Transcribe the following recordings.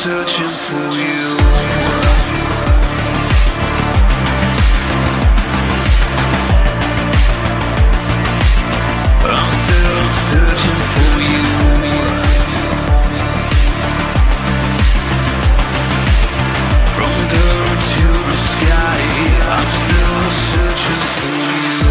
searching for you. I'm still searching for you. From dirt to the sky, I'm still searching for you.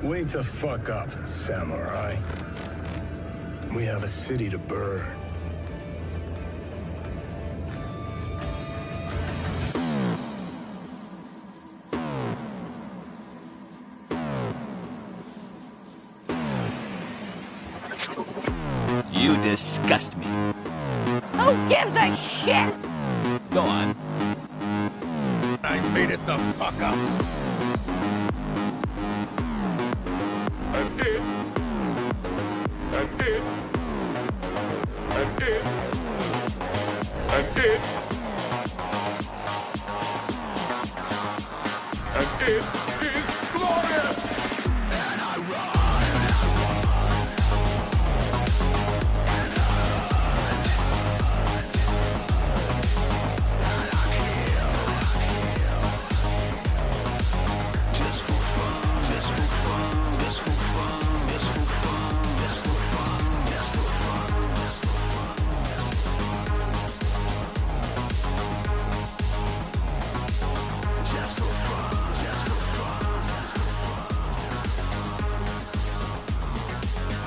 Wake the fuck up, samurai. We have a city to burn. You disgust me. Who gives a shit? Go on. I made it the fuck up. I'm dead. I'm dead. I'm dead. I'm dead. I'm dead. It's glorious. And I run.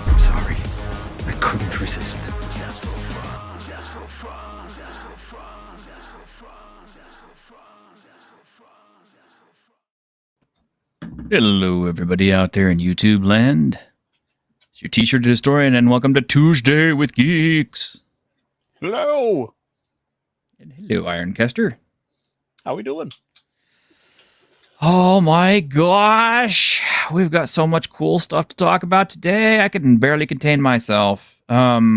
I'm sorry. I couldn't resist. Hello, everybody out there in YouTube land. It's your T-shirt historian, and welcome to Tuesday with Geeks. Hello. And hello, Ironcaster. How we doing? Oh my gosh, we've got so much cool stuff to talk about today. I can barely contain myself. Yeah.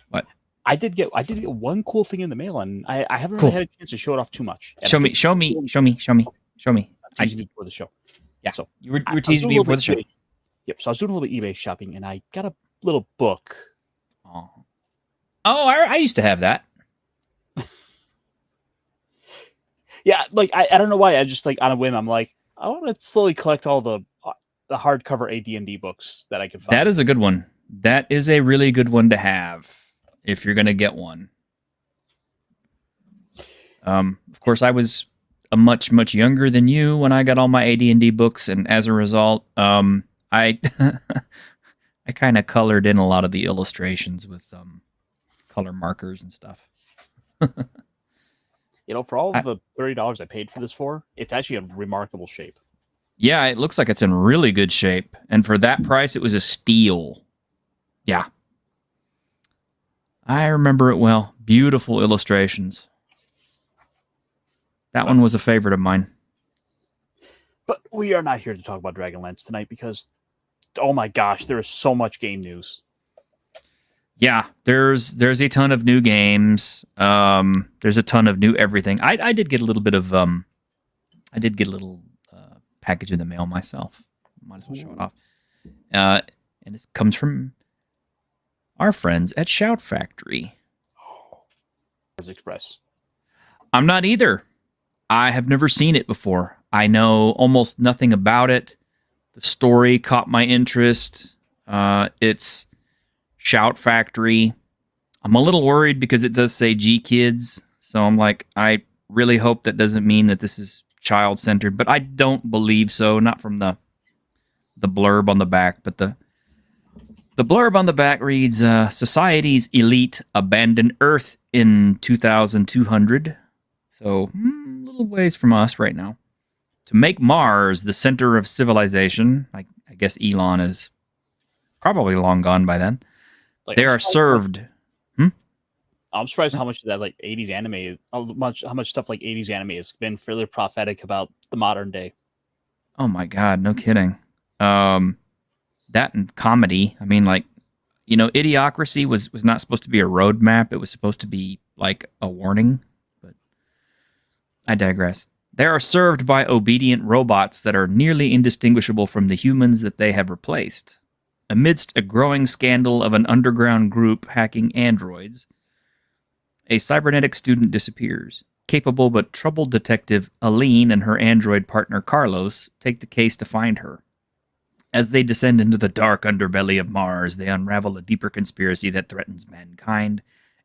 What? I did get one cool thing in the mail, and I haven't Cool. really had a chance to show it off too much. And Show I me. I'm teasing you before the show. Yeah. So You were I was teasing doing me a little before the bit show. eBay- Yep. So I was doing a little bit eBay shopping, and I got a little book. Oh, I used to have that. Yeah, like I don't know why. I just like on a whim, I'm like, I want to slowly collect all the hardcover AD&D books that I can find. That is a good one. That is a really good one to have if you're going to get one. Of course, I was much younger than you when I got all my AD&D books, and as a result, I I kind of colored in a lot of the illustrations with color markers and stuff. For all the $30 I paid for this it's actually a remarkable shape. Yeah, it looks like it's in really good shape, and for that price, it was a steal. Yeah, I remember it well. Beautiful illustrations. That one was a favorite of mine. But we are not here to talk about Dragonlance tonight because, oh my gosh, there is so much game news. Yeah, there's a ton of new games. There's a ton of new everything. I did get a little bit of package in the mail myself. Might as well show it off. And it comes from our friends at Shout Factory. Express. I'm not either. I have never seen it before. I know almost nothing about it. The story caught my interest. It's Shout Factory. I'm a little worried because it does say G Kids. So I'm like, I really hope that doesn't mean that this is child-centered, but I don't believe so. Not from the blurb on the back, but the blurb on the back reads, Society's elite abandon Earth in 2200. So, a little ways from us right now. To make Mars the center of civilization, I guess Elon is probably long gone by then. They are served... I'm surprised how much of that 80s anime, how much stuff like 80s anime has been fairly prophetic about the modern day. Oh my God, no kidding. That and comedy. I mean, Idiocracy was not supposed to be a roadmap. It was supposed to be like a warning. But I digress. They are served by obedient robots that are nearly indistinguishable from the humans that they have replaced. Amidst a growing scandal of an underground group hacking androids, a cybernetic student disappears. Capable but troubled detective Aline and her android partner Carlos take the case to find her. As they descend into the dark underbelly of Mars, they unravel a deeper conspiracy that threatens mankind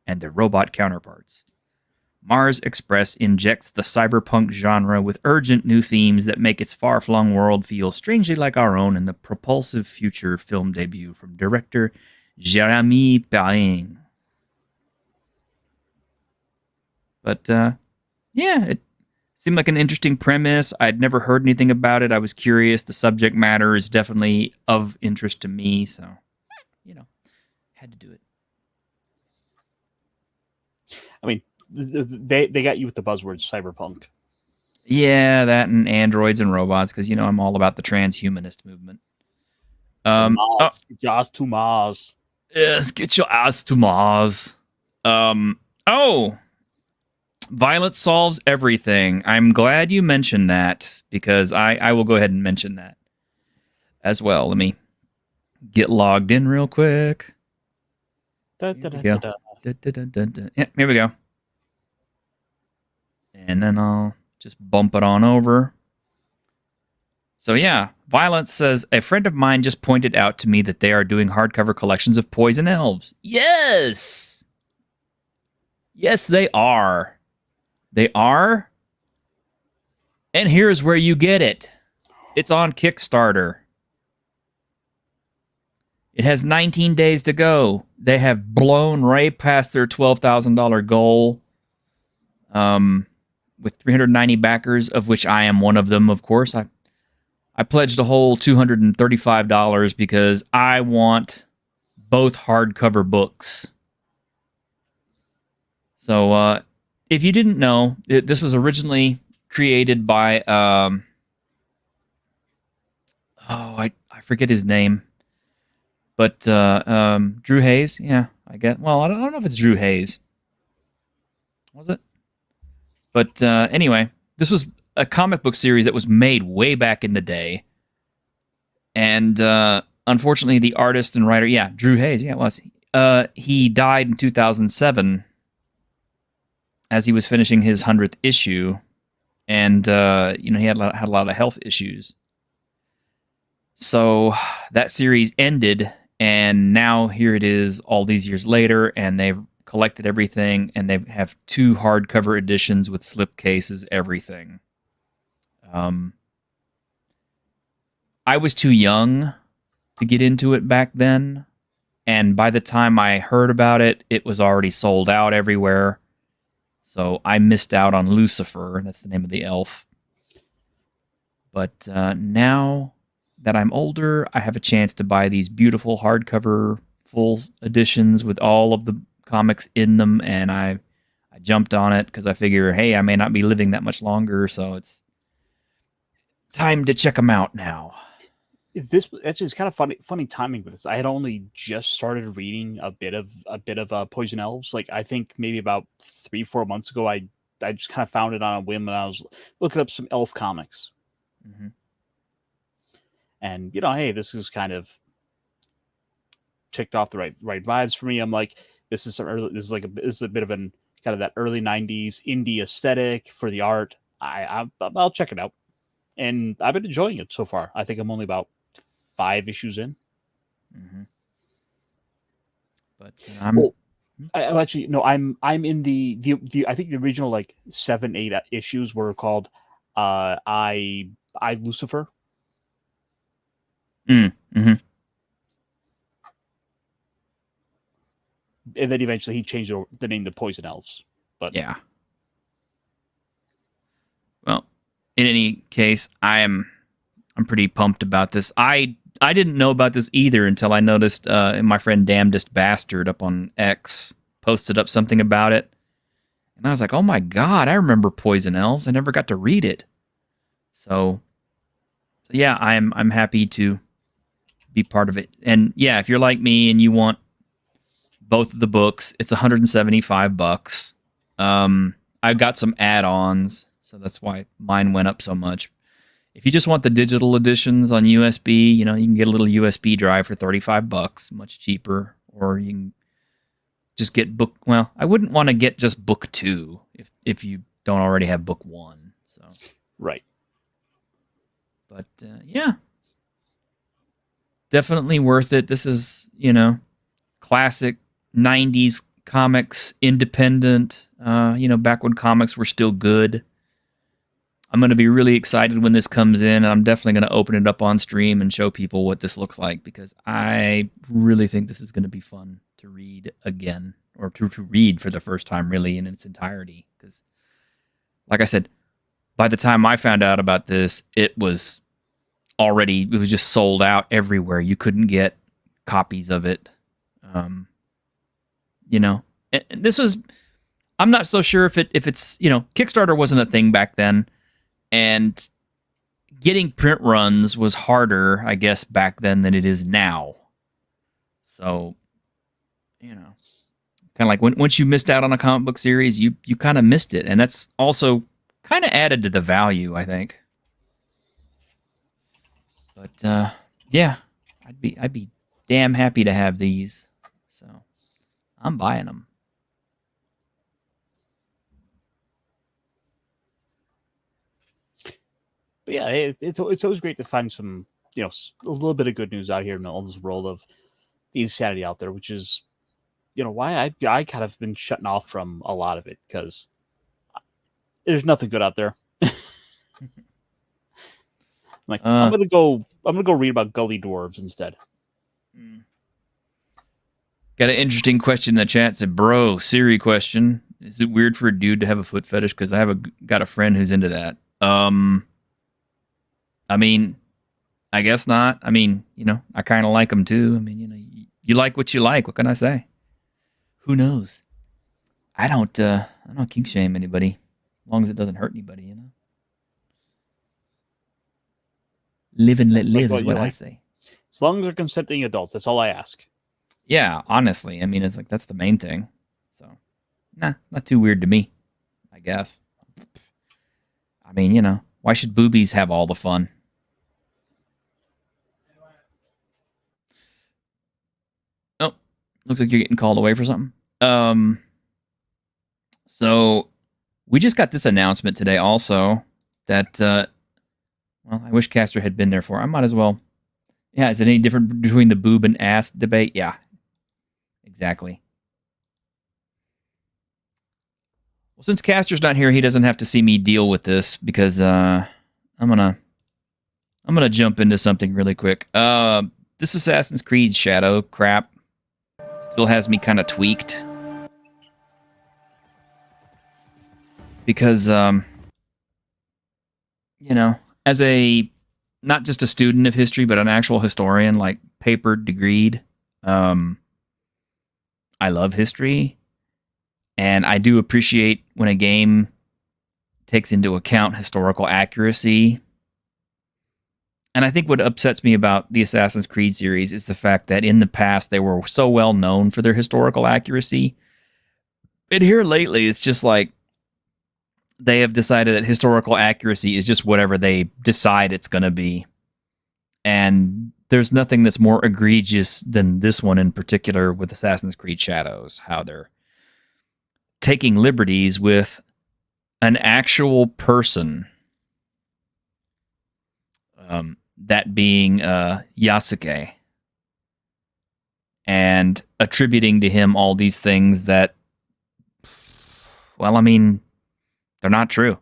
and their robot counterparts. Mars Express injects the cyberpunk genre with urgent new themes that make its far-flung world feel strangely like our own in the propulsive future film debut from director Jeremy Perrin. But, yeah, it seemed like an interesting premise. I'd never heard anything about it. I was curious. The subject matter is definitely of interest to me, so, had to do it. I mean, they got you with the buzzwords cyberpunk. Yeah, that and androids and robots, because, I'm all about the transhumanist movement. Mars, get your ass to Mars. Yes, get your ass to Mars. Violence solves everything. I'm glad you mentioned that, because I will go ahead and mention that as well. Let me get logged in real quick. Yeah, here we go. And then I'll just bump it on over. So yeah, Violence says, a friend of mine just pointed out to me that they are doing hardcover collections of Poison Elves. Yes! Yes, they are. They are. And here's where you get it. It's on Kickstarter. It has 19 days to go. They have blown right past their $12,000 goal. With 390 backers, of which I am one of them, of course. I pledged a whole $235 because I want both hardcover books. So, if you didn't know, this was originally created by, I forget his name, but Drew Hayes. Yeah, I guess. Well, I don't know if it's Drew Hayes. Was it? But anyway, this was a comic book series that was made way back in the day, and unfortunately, the artist and writer, Drew Hayes, it was. He died in 2007. As he was finishing his 100th issue, and he had a lot of health issues. So that series ended, and now here it is all these years later, and they've collected everything, and they have 2 hardcover editions with slipcases, everything. Um, I was too young to get into it back then, and by the time I heard about it, it was already sold out everywhere. So I missed out on Lucifer. That's the name of the elf. But now that I'm older, I have a chance to buy these beautiful hardcover full editions with all of the comics in them, and I jumped on it because I figure, hey, I may not be living that much longer, so it's time to check them out now. It's just kind of funny timing with this. I had only just started reading a bit of Poison Elves. Like I think maybe about 3-4 months ago, I just kind of found it on a whim, and I was looking up some elf comics. Mm-hmm. And hey, this is kind of ticked off the right vibes for me. I'm like, this is a bit of an kind of that early '90s indie aesthetic for the art. I'll check it out, and I've been enjoying it so far. I think I'm only about 5 issues in. Mm-hmm. But I actually no, I'm in the I think the original like 7-8 issues were called I Lucifer. Mm-hmm. And then eventually he changed the name to Poison Elves. But yeah. Well, in any case, I'm pretty pumped about this. I didn't know about this either until I noticed my friend Damnedest Bastard up on X posted up something about it. And I was like, oh my god, I remember Poison Elves. I never got to read it. So yeah, I'm happy to be part of it. And yeah, if you're like me and you want both of the books, it's $175. I've got some add-ons, so that's why mine went up so much. If you just want the digital editions on USB, you can get a little USB drive for $35, much cheaper. Or you can just get book. Well, I wouldn't want to get just book 2 if you don't already have book 1. So right. But yeah, definitely worth it. This is classic '90s comics, independent. Back when comics were still good. I'm going to be really excited when this comes in, and I'm definitely going to open it up on stream and show people what this looks like, because I really think this is going to be fun to read again, or to read for the first time really in its entirety. Because, like I said, by the time I found out about this, it was just sold out everywhere. You couldn't get copies of it. And this was, I'm not so sure if it's Kickstarter wasn't a thing back then. And getting print runs was harder, I guess, back then than it is now. So, kind of like once you missed out on a comic book series, you kind of missed it, and that's also kind of added to the value, I think. But yeah, I'd be damn happy to have these, so I'm buying them. But yeah, it's always great to find some, a little bit of good news out here in all this world of the insanity out there, which is, why I kind of been shutting off from a lot of it, because there's nothing good out there. I'm like, I'm gonna go read about gully dwarves instead. Got an interesting question in the chat. Said, bro, Siri question. Is it weird for a dude to have a foot fetish? Because I got a friend who's into that. I mean, I guess not. I mean, I kind of like them too. I mean, you like what you like. What can I say? Who knows? I don't kink shame anybody, as long as it doesn't hurt anybody. Live and let live is what I say. As long as they're consenting adults, that's all I ask. Yeah, honestly, I mean, it's like that's the main thing. So, not too weird to me, I guess. I mean, why should boobies have all the fun? Oh, looks like you're getting called away for something. So we just got this announcement today also that, well, I wish Castor had been there for. I might as well. Yeah, is it any different between the boob and ass debate? Yeah, exactly. Well, since Castor's not here, he doesn't have to see me deal with this because I'm gonna jump into something really quick. This Assassin's Creed Shadow crap still has me kind of tweaked because as a not just a student of history but an actual historian, like paper degreed, I love history, and I do appreciate when a game takes into account historical accuracy. And I think what upsets me about the Assassin's Creed series is the fact that in the past they were so well known for their historical accuracy. But here lately, it's just like they have decided that historical accuracy is just whatever they decide it's going to be. And there's nothing that's more egregious than this one in particular with Assassin's Creed Shadows, how they're taking liberties with an actual person. That being Yasuke, and attributing to him all these things that, well, I mean, they're not true.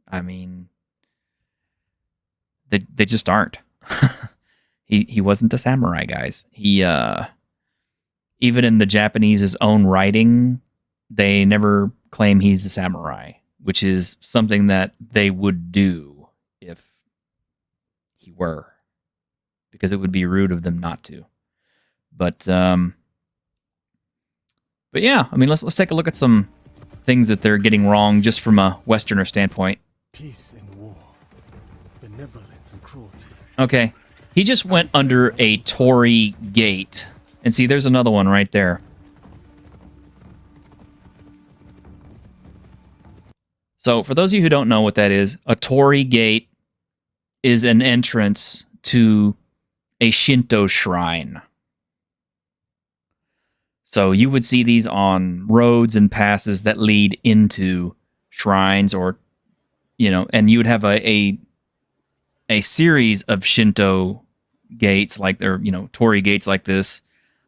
I mean, they just aren't. He wasn't a samurai, guys. He even in the Japanese's own writing, they never claim he's a samurai, which is something that they would do if he were, because it would be rude of them not to. But yeah, I mean, let's take a look at some things that they're getting wrong just from a Westerner standpoint. Peace and war, benevolence and cruelty. Okay, he just went under a Torii gate, and see, there's another one right there. So, for those of you who don't know what that is, a Torii gate is an entrance to a Shinto shrine. So you would see these on roads and passes that lead into shrines, or, and you would have a series of Shinto gates, like they're, Torii gates like this,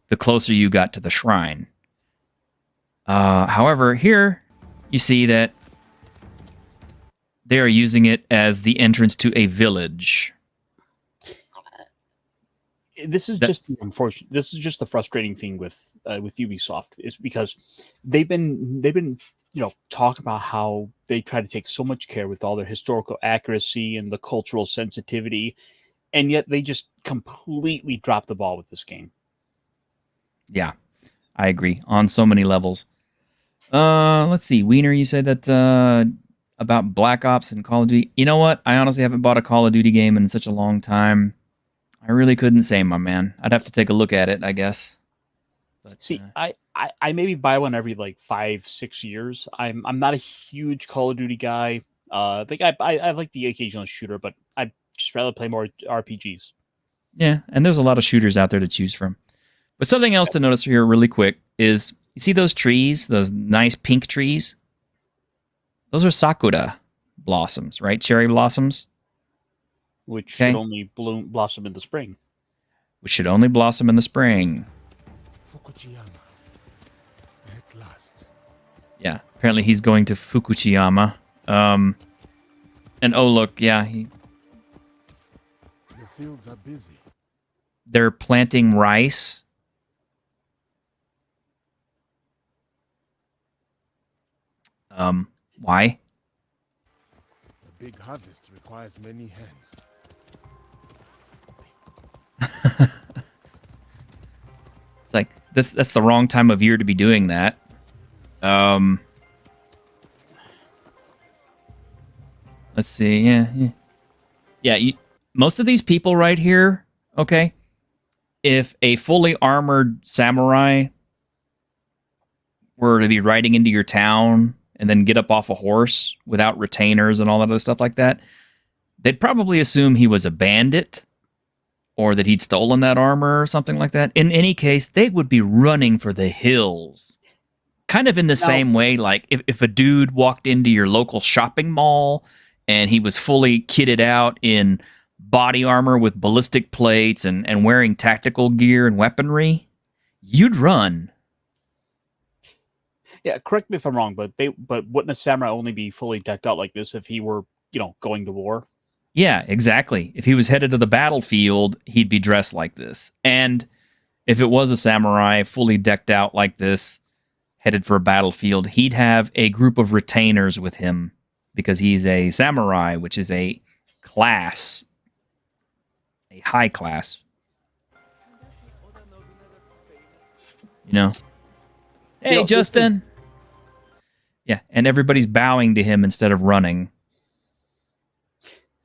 the closer you got to the shrine. However, here you see that they are using it as the entrance to a village. This is just the unfortunate. This is just the frustrating thing with Ubisoft, is because they've been talk about how they try to take so much care with all their historical accuracy and the cultural sensitivity, and yet they just completely drop the ball with this game. Yeah, I agree on so many levels. Let's see, Wiener, you said that about Black Ops and Call of Duty. You know what? I honestly haven't bought a Call of Duty game in such a long time. I really couldn't say, my man. I'd have to take a look at it, I guess. But, see, I maybe buy one every like 5-6 years. I'm not a huge Call of Duty guy. I think I like the occasional shooter, but I just rather play more RPGs. Yeah, and there's a lot of shooters out there to choose from. But something else to notice here really quick is, you see those trees, those nice pink trees? Those are sakura blossoms, right? Cherry blossoms. Which should only blossom in the spring. Which should only blossom in the spring. Fukuchiyama. At last. Yeah, apparently he's going to Fukuchiyama. And oh look, yeah, The fields are busy. they're planting rice. Why? The big harvest requires many hands. It's like that's the wrong time of year to be doing that. Let's see. Yeah. Most of these people right here, okay, if a fully armored samurai were to be riding into your town and then get up off a horse without retainers and all that other stuff like that, they'd probably assume he was a bandit or that he'd stolen that armor or something like that. In any case, they would be running for the hills. Kind of in the same way, like if a dude walked into your local shopping mall and he was fully kitted out in body armor with ballistic plates and wearing tactical gear and weaponry, you'd run. Yeah, correct me if I'm wrong, but wouldn't a samurai only be fully decked out like this if he were, going to war? Yeah, exactly. If he was headed to the battlefield, he'd be dressed like this. And if it was a samurai fully decked out like this, headed for a battlefield, he'd have a group of retainers with him because he's a samurai, which is a class, a high class. You know? Hey, You know, Justin! Yeah, and everybody's bowing to him instead of running.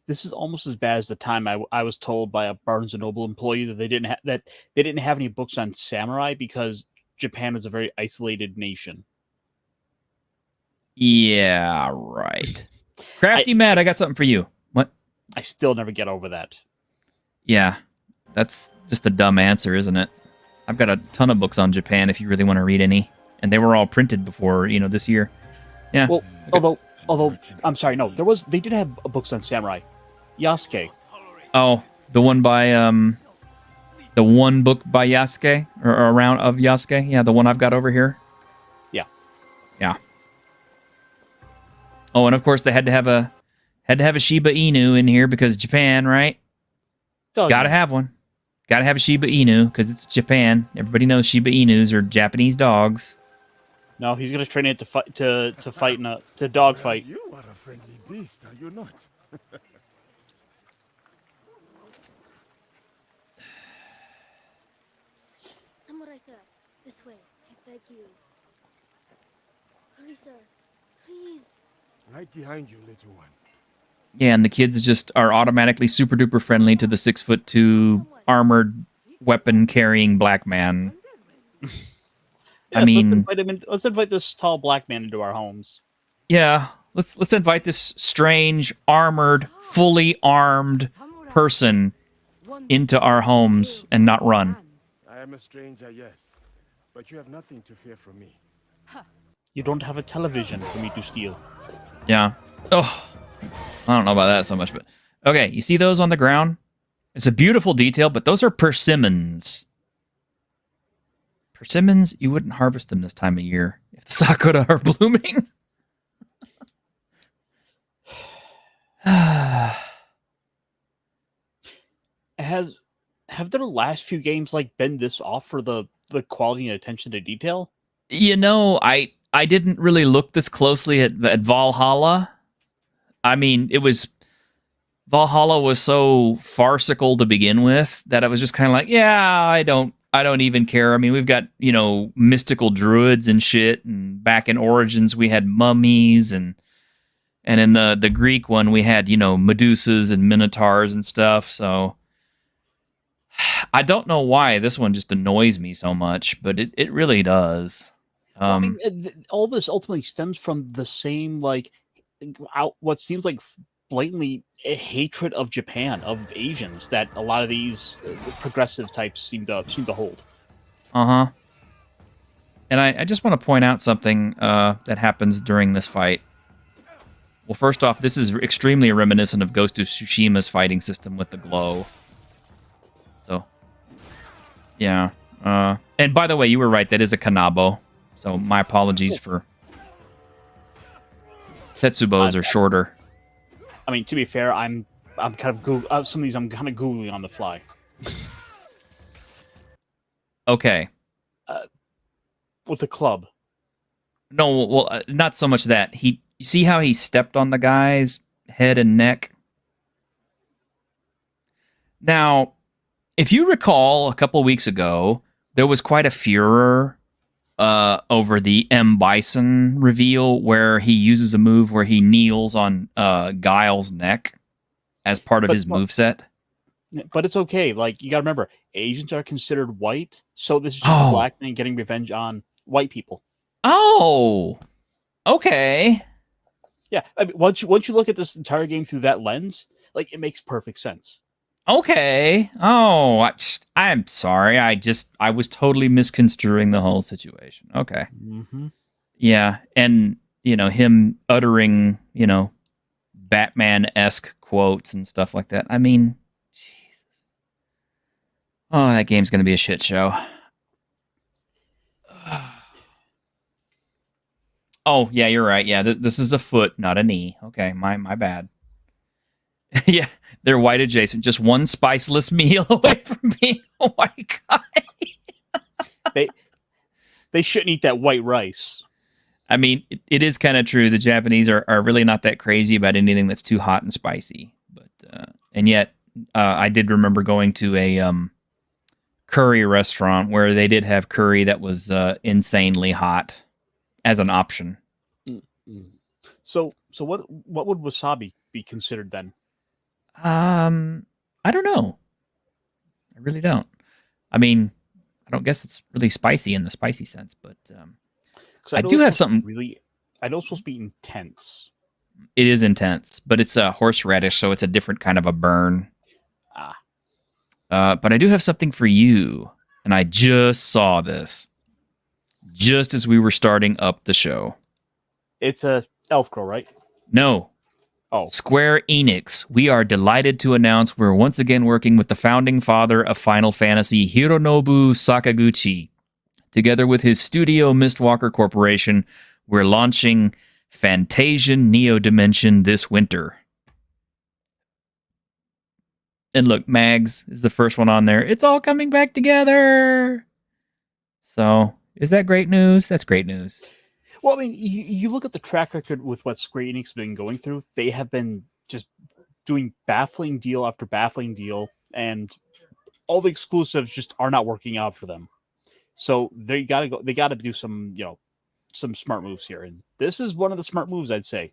This is almost as bad as the time I was told by a Barnes and Noble employee that they didn't have any books on samurai because Japan is a very isolated nation. Yeah, right. Crafty Matt, I got something for you. What? I still never get over that. Yeah, that's just a dumb answer, isn't it? I've got a ton of books on Japan if you really want to read any. And they were all printed before, this year. Yeah. Well, although I'm sorry, no, they did have books on samurai. Yasuke. Oh, the one by the one book by Yasuke or around of Yasuke. Yeah, the one I've got over here. Yeah. Yeah. Oh, and of course they had to have a Shiba Inu in here because Japan, right? Gotta have one. Gotta have a Shiba Inu because it's Japan. Everybody knows Shiba Inus are Japanese dogs. No, he's gonna train it to fight to dog fight. You are a friendly beast, are you not? Samurai sir, this way, I beg you. Hurry, sir, please. Right behind you, little one. Yeah, and the kids just are automatically super duper friendly to the 6'2" armored weapon carrying black man. Yes, I mean, let's invite this tall black man into our homes. Yeah, let's invite this strange armored, fully armed person into our homes and not run. I am a stranger, yes, but you have nothing to fear from me. You don't have a television for me to steal. Yeah. Oh, I don't know about that so much, but okay. You see those on the ground? It's a beautiful detail, but those are persimmons. Persimmons, you wouldn't harvest them this time of year if the sakura are blooming. Have their last few games been this off for the quality and attention to detail? I didn't really look this closely at Valhalla. I mean, Valhalla was so farcical to begin with that I was just kind of like, yeah, I don't even care. I mean, we've got, mystical druids and shit, and back in Origins we had mummies, and in the Greek one we had, Medusas and Minotaurs and stuff, so I don't know why this one just annoys me so much, but it really does. Well, I mean, all this ultimately stems from the same, what seems like blatantly a hatred of Japan, of Asians, that a lot of these progressive types seem to hold. Uh-huh. And I just want to point out something that happens during this fight. Well, first off, this is extremely reminiscent of Ghost of Tsushima's fighting system with the glow. So, yeah. And by the way, you were right. That is a Kanabo. So my apologies for... Tetsubos are shorter. I mean, to be fair, I'm kind of some of these I'm kind of googling on the fly. Okay. With the club. No, well, not so much that. You see how he stepped on the guy's head and neck? Now, if you recall, a couple weeks ago, there was quite a furor over the M. Bison reveal where he uses a move where he kneels on Guile's neck as part of his moveset. But it's okay. You gotta remember, Asians are considered white, so this is just a black man getting revenge on white people. Oh, okay. Yeah, I mean, once you look at this entire game through that lens, it makes perfect sense. Okay. Oh, I'm sorry. I was totally misconstruing the whole situation. Okay. Mm-hmm. Yeah, and him uttering Batman-esque quotes and stuff like that. I mean, Jesus. Oh, that game's gonna be a shit show. Oh, yeah, you're right. Yeah, this is a foot, not a knee. Okay, my bad. Yeah, they're white adjacent. Just one spiceless meal away from being a white guy. They shouldn't eat that white rice. I mean, it is kind of true. The Japanese are really not that crazy about anything that's too hot and spicy. But and yet, I did remember going to a curry restaurant where they did have curry that was insanely hot as an option. So what would wasabi be considered then? I don't know. I really don't. I mean, I don't guess it's really spicy in the spicy sense, but I do have something. I know it's supposed to be intense. It is intense, but it's a horseradish, so it's a different kind of a burn. But I do have something for you, and I just saw this just as we were starting up the show. It's a elf girl, right? No. Oh. Square Enix. We are delighted to announce we're once again working with the founding father of Final Fantasy, Hironobu Sakaguchi. Together with his studio, Mistwalker Corporation, we're launching Fantasian Neo Dimension this winter. And look, Mags is the first one on there. It's all coming back together. So, is that great news? That's great news. Well, I mean, you look at the track record with what Square Enix has been going through. They have been just doing baffling deal after baffling deal, and all the exclusives just are not working out for them. So they got to go. They got to do some, some smart moves here, and this is one of the smart moves, I'd say.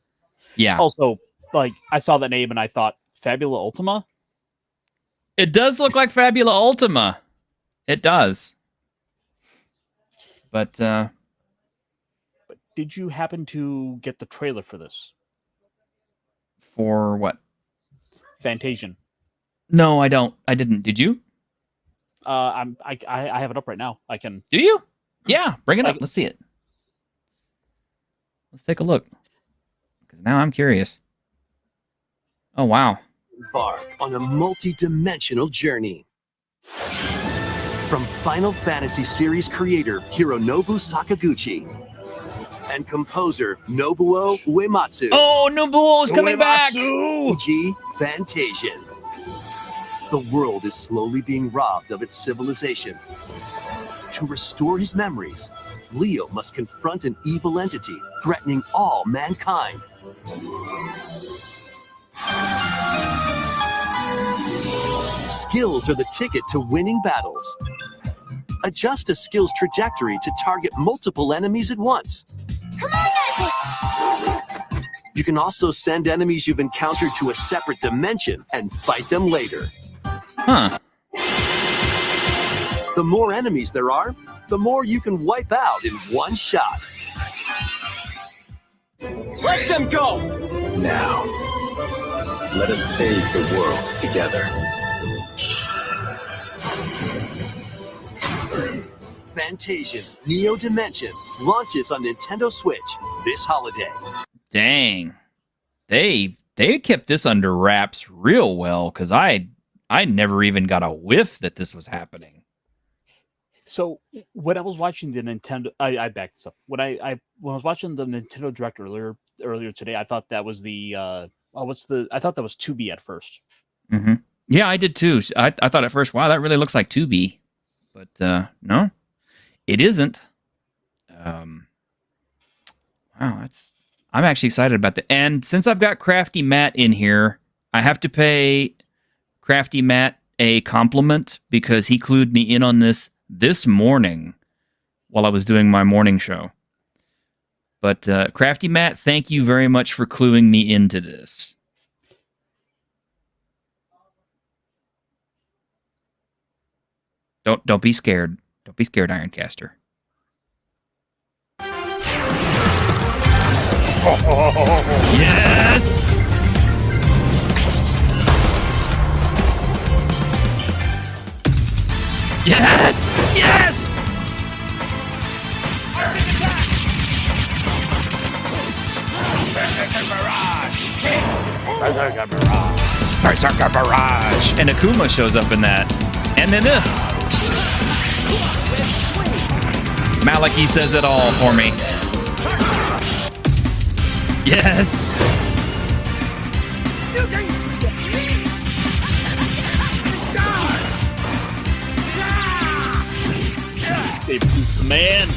Yeah. Also, like, I saw that name and I thought Fabula Ultima. It does look like Fabula Ultima. It does. But did you happen to get the trailer for this? For what? Fantasian. No, I don't. I didn't. Did you? I have it up right now. I can. Do you? Yeah, bring it up. Let's see it. Let's take a look. Because now I'm curious. Oh, wow. Embark on a multi-dimensional journey. From Final Fantasy series creator Hironobu Sakaguchi and composer Nobuo Uematsu. Oh, Nobuo's coming back! E.g. Fantasian. The world is slowly being robbed of its civilization. To restore his memories, Leo must confront an evil entity threatening all mankind. Skills are the ticket to winning battles. Adjust a skill's trajectory to target multiple enemies at once. You can also send enemies you've encountered to a separate dimension and fight them later. Huh. The more enemies there are, the more you can wipe out in one shot. Let them go! Now, let us save the world together. Fantasian Neo Dimension launches on Nintendo Switch this holiday. Dang. They kept this under wraps real well, because I never even got a whiff that this was happening. So when I was watching the Nintendo, I backed this up. When I was watching the Nintendo Direct earlier today, I thought that was I thought that was 2B at first. Mm-hmm. Yeah, I did too. I thought at first, wow, that really looks like 2B, but no, it isn't. Wow, I'm actually excited about that. And since I've got Crafty Matt in here, I have to pay Crafty Matt a compliment because he clued me in on this morning while I was doing my morning show. But Crafty Matt, thank you very much for cluing me into this. Don't be scared. Don't be scared, Ironcaster. Yes! Yes! Yes! Berserker Barrage! And Akuma shows up in that. And then this. Maliki says it all for me. Yes! They produced the man.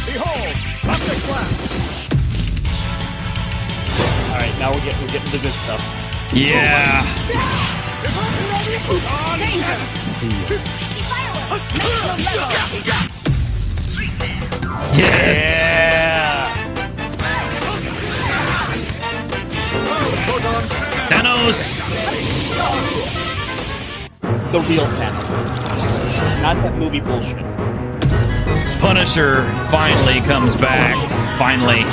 Behold, Optic Blast. All right, now we're getting the good stuff. Yeah. Yes. Yeah. Thanos. The real Thanos, not that movie bullshit. Punisher finally comes back. Finally.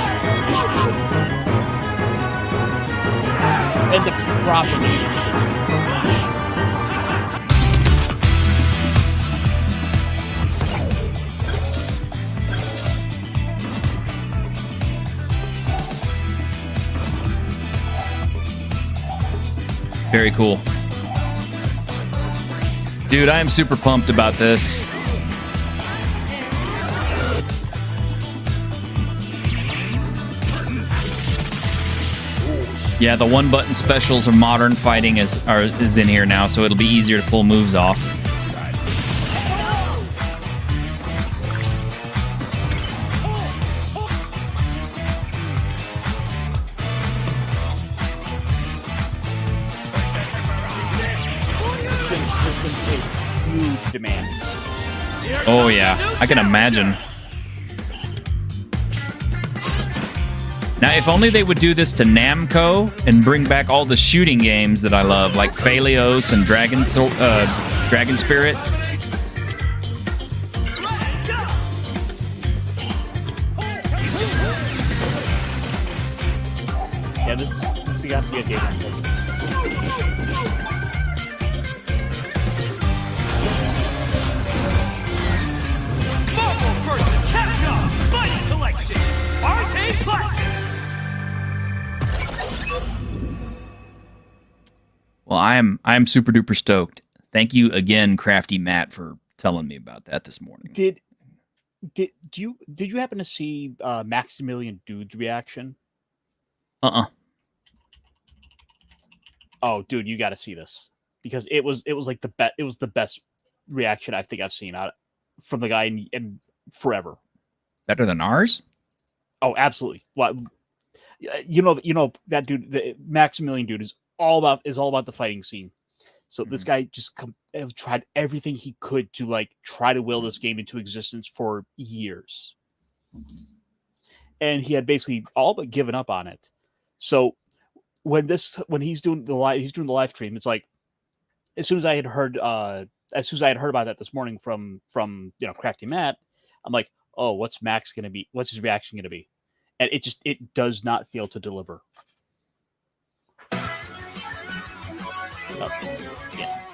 And the property. Very cool. Dude, I am super pumped about this. Yeah, the one-button specials of modern fighting is in here now, so it'll be easier to pull moves off. There's been a huge demand. Oh yeah, I can imagine. Now, if only they would do this to Namco and bring back all the shooting games that I love, like Phalios and Dragon Spirit. Yeah, this has got to be a game. Marvel vs. Capcom Fighting Collection Arcade Classics. Well, I'm super duper stoked. Thank you again, Crafty Matt, for telling me about that this morning. Did you happen to see Maximilian Dude's reaction? Oh, dude, you got to see this because it was like the best reaction I think I've seen out from the guy in forever. Better than ours? Oh, absolutely. Well, you know that dude, the Maximilian Dude is all about the fighting scene. So this guy just tried everything he could to like try to will this game into existence for years, and he had basically all but given up on it. So when he's doing the live stream, it's like as soon as I had heard about that this morning from Crafty Matt, I'm like, oh, what's Max gonna be? What's his reaction gonna be? And it does not fail to deliver.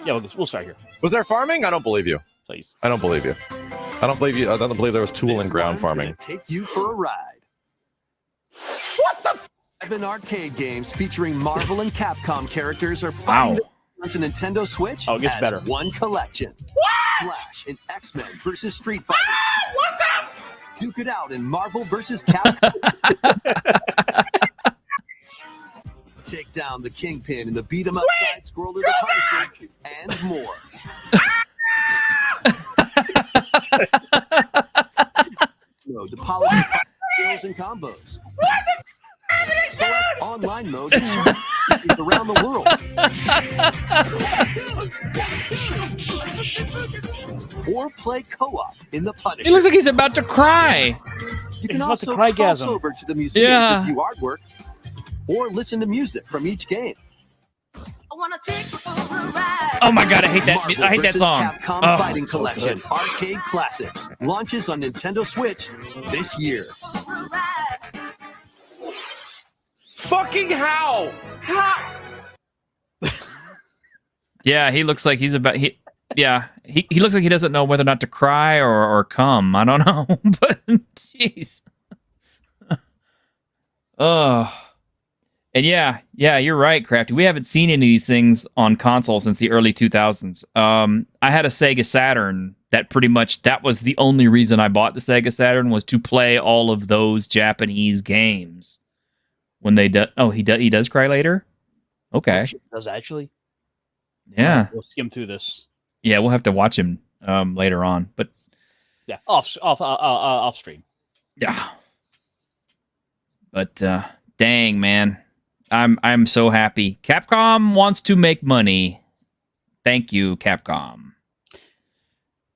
Yeah, we'll start here. Was there farming? I don't believe you. Please. I don't believe you. I don't believe you. I don't believe there was tool and ground farming. Take you for a ride. What the? 7 arcade games featuring Marvel and Capcom characters are fighting on the Nintendo Switch. Oh, it gets better. One collection. What? Flash in X-Men versus Street Fighter. What the? Duke it out in Marvel versus Capcom. Take down the Kingpin in the beat-em-up side-scroller The Punisher, and more. No, to polish your skills and combos. Select online mode to shoot around the world. Or play co-op in The Punisher. He looks like he's about to cry. You can He's about also to cross crygasm. over to the museum Yeah. to view artwork or listen to music from each game. Oh my god, I hate that. Marvel I hate that vs. song. Capcom Oh, Fighting it's so Collection good. Arcade Classics launches on Nintendo Switch this year. Fucking how? How? Yeah, he looks like he's about. He looks like he doesn't know whether or not to cry or come. I don't know, but jeez. Oh. And yeah, you're right, Crafty. We haven't seen any of these things on console since the early 2000s. I had a Sega Saturn that was the only reason I bought the Sega Saturn was to play all of those Japanese games. When they do, he does cry later. Okay. Oh, shit, it does actually? Yeah. We'll skim through this. Yeah, we'll have to watch him later on. But Yeah, off stream. yeah. But dang, man. I'm so happy. Capcom wants to make money. Thank you, Capcom.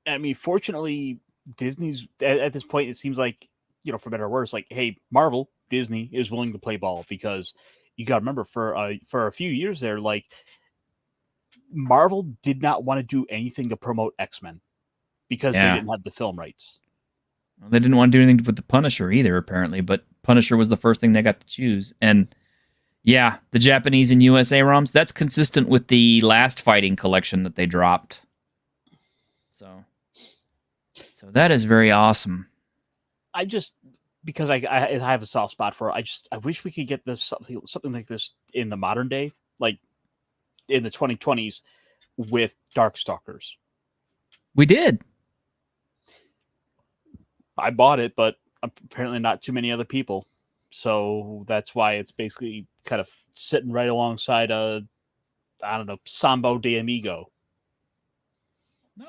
I mean, fortunately, Disney's at this point. It seems like, for better or worse, like, hey, Marvel, Disney is willing to play ball, because you got to remember, for a few years there, like, Marvel did not want to do anything to promote X-Men because they didn't have the film rights. Well, they didn't want to do anything with the Punisher either, apparently. But Punisher was the first thing they got to choose, and yeah, the Japanese and USA ROMs. That's consistent with the last fighting collection that they dropped. So that is very awesome. I just, because I have a soft spot for it, I wish we could get this something like this in the modern day, like in the 2020s with Darkstalkers. We did. I bought it, but apparently not too many other people. So that's why it's basically kind of sitting right alongside Sambo de Amigo.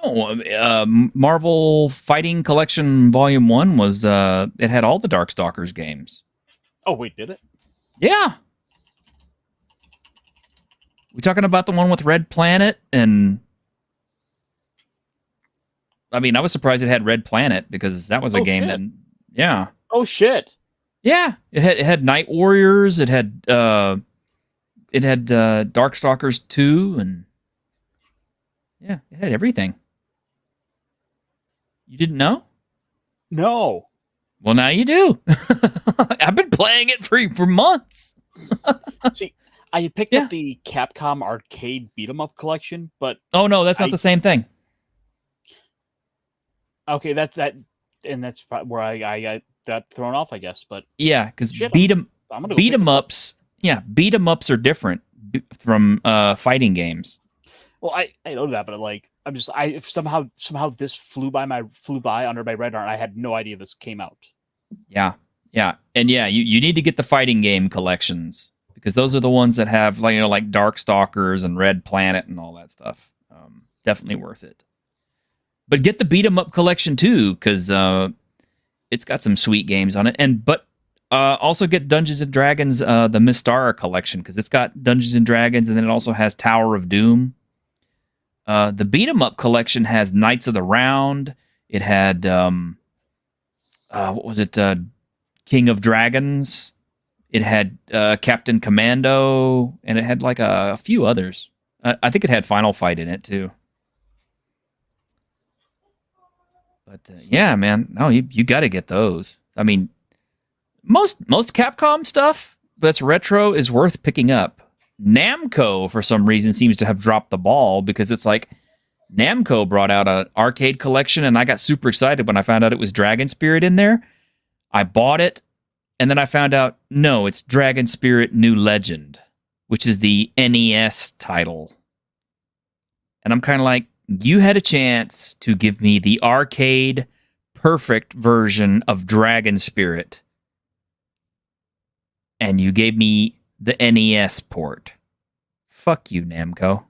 No, Marvel Fighting Collection Volume 1 was, it had all the Darkstalkers games. Oh, wait, did it? Yeah. We talking about the one with Red Planet? And I mean, I was surprised it had Red Planet, because that was a game that, yeah. Oh, shit. Yeah, it had Night Warriors, it had Darkstalkers 2, and yeah, it had everything. You didn't know? No. Well, now you do. I've been playing it for months. See, I had picked up the Capcom Arcade Beat 'em Up collection, but oh no, that's not the same thing. Okay, that's where I got that thrown off, I guess. But yeah, because beat 'em ups are different from fighting games. Well, I know that, but like, somehow this flew by under my radar, and I had no idea this came out. Yeah, and you need to get the fighting game collections, because those are the ones that have like Darkstalkers and Red Planet and all that stuff. Definitely worth it. But get the Beat 'em Up collection too, because it's got some sweet games on it. But also get Dungeons and Dragons, the Mystara collection, because it's got Dungeons and Dragons, and then it also has Tower of Doom. The Beat 'em Up collection has Knights of the Round. It had what was it? King of Dragons. It had Captain Commando, and it had like a few others. I think it had Final Fight in it too. But yeah, man, no, you got to get those. I mean, most Capcom stuff that's retro is worth picking up. Namco, for some reason, seems to have dropped the ball, because it's like Namco brought out an arcade collection, and I got super excited when I found out it was Dragon Spirit in there. I bought it, and then I found out, no, it's Dragon Spirit New Legend, which is the NES title. And I'm kind of like, you had a chance to give me the arcade perfect version of Dragon Spirit, and you gave me the NES port. Fuck you, Namco.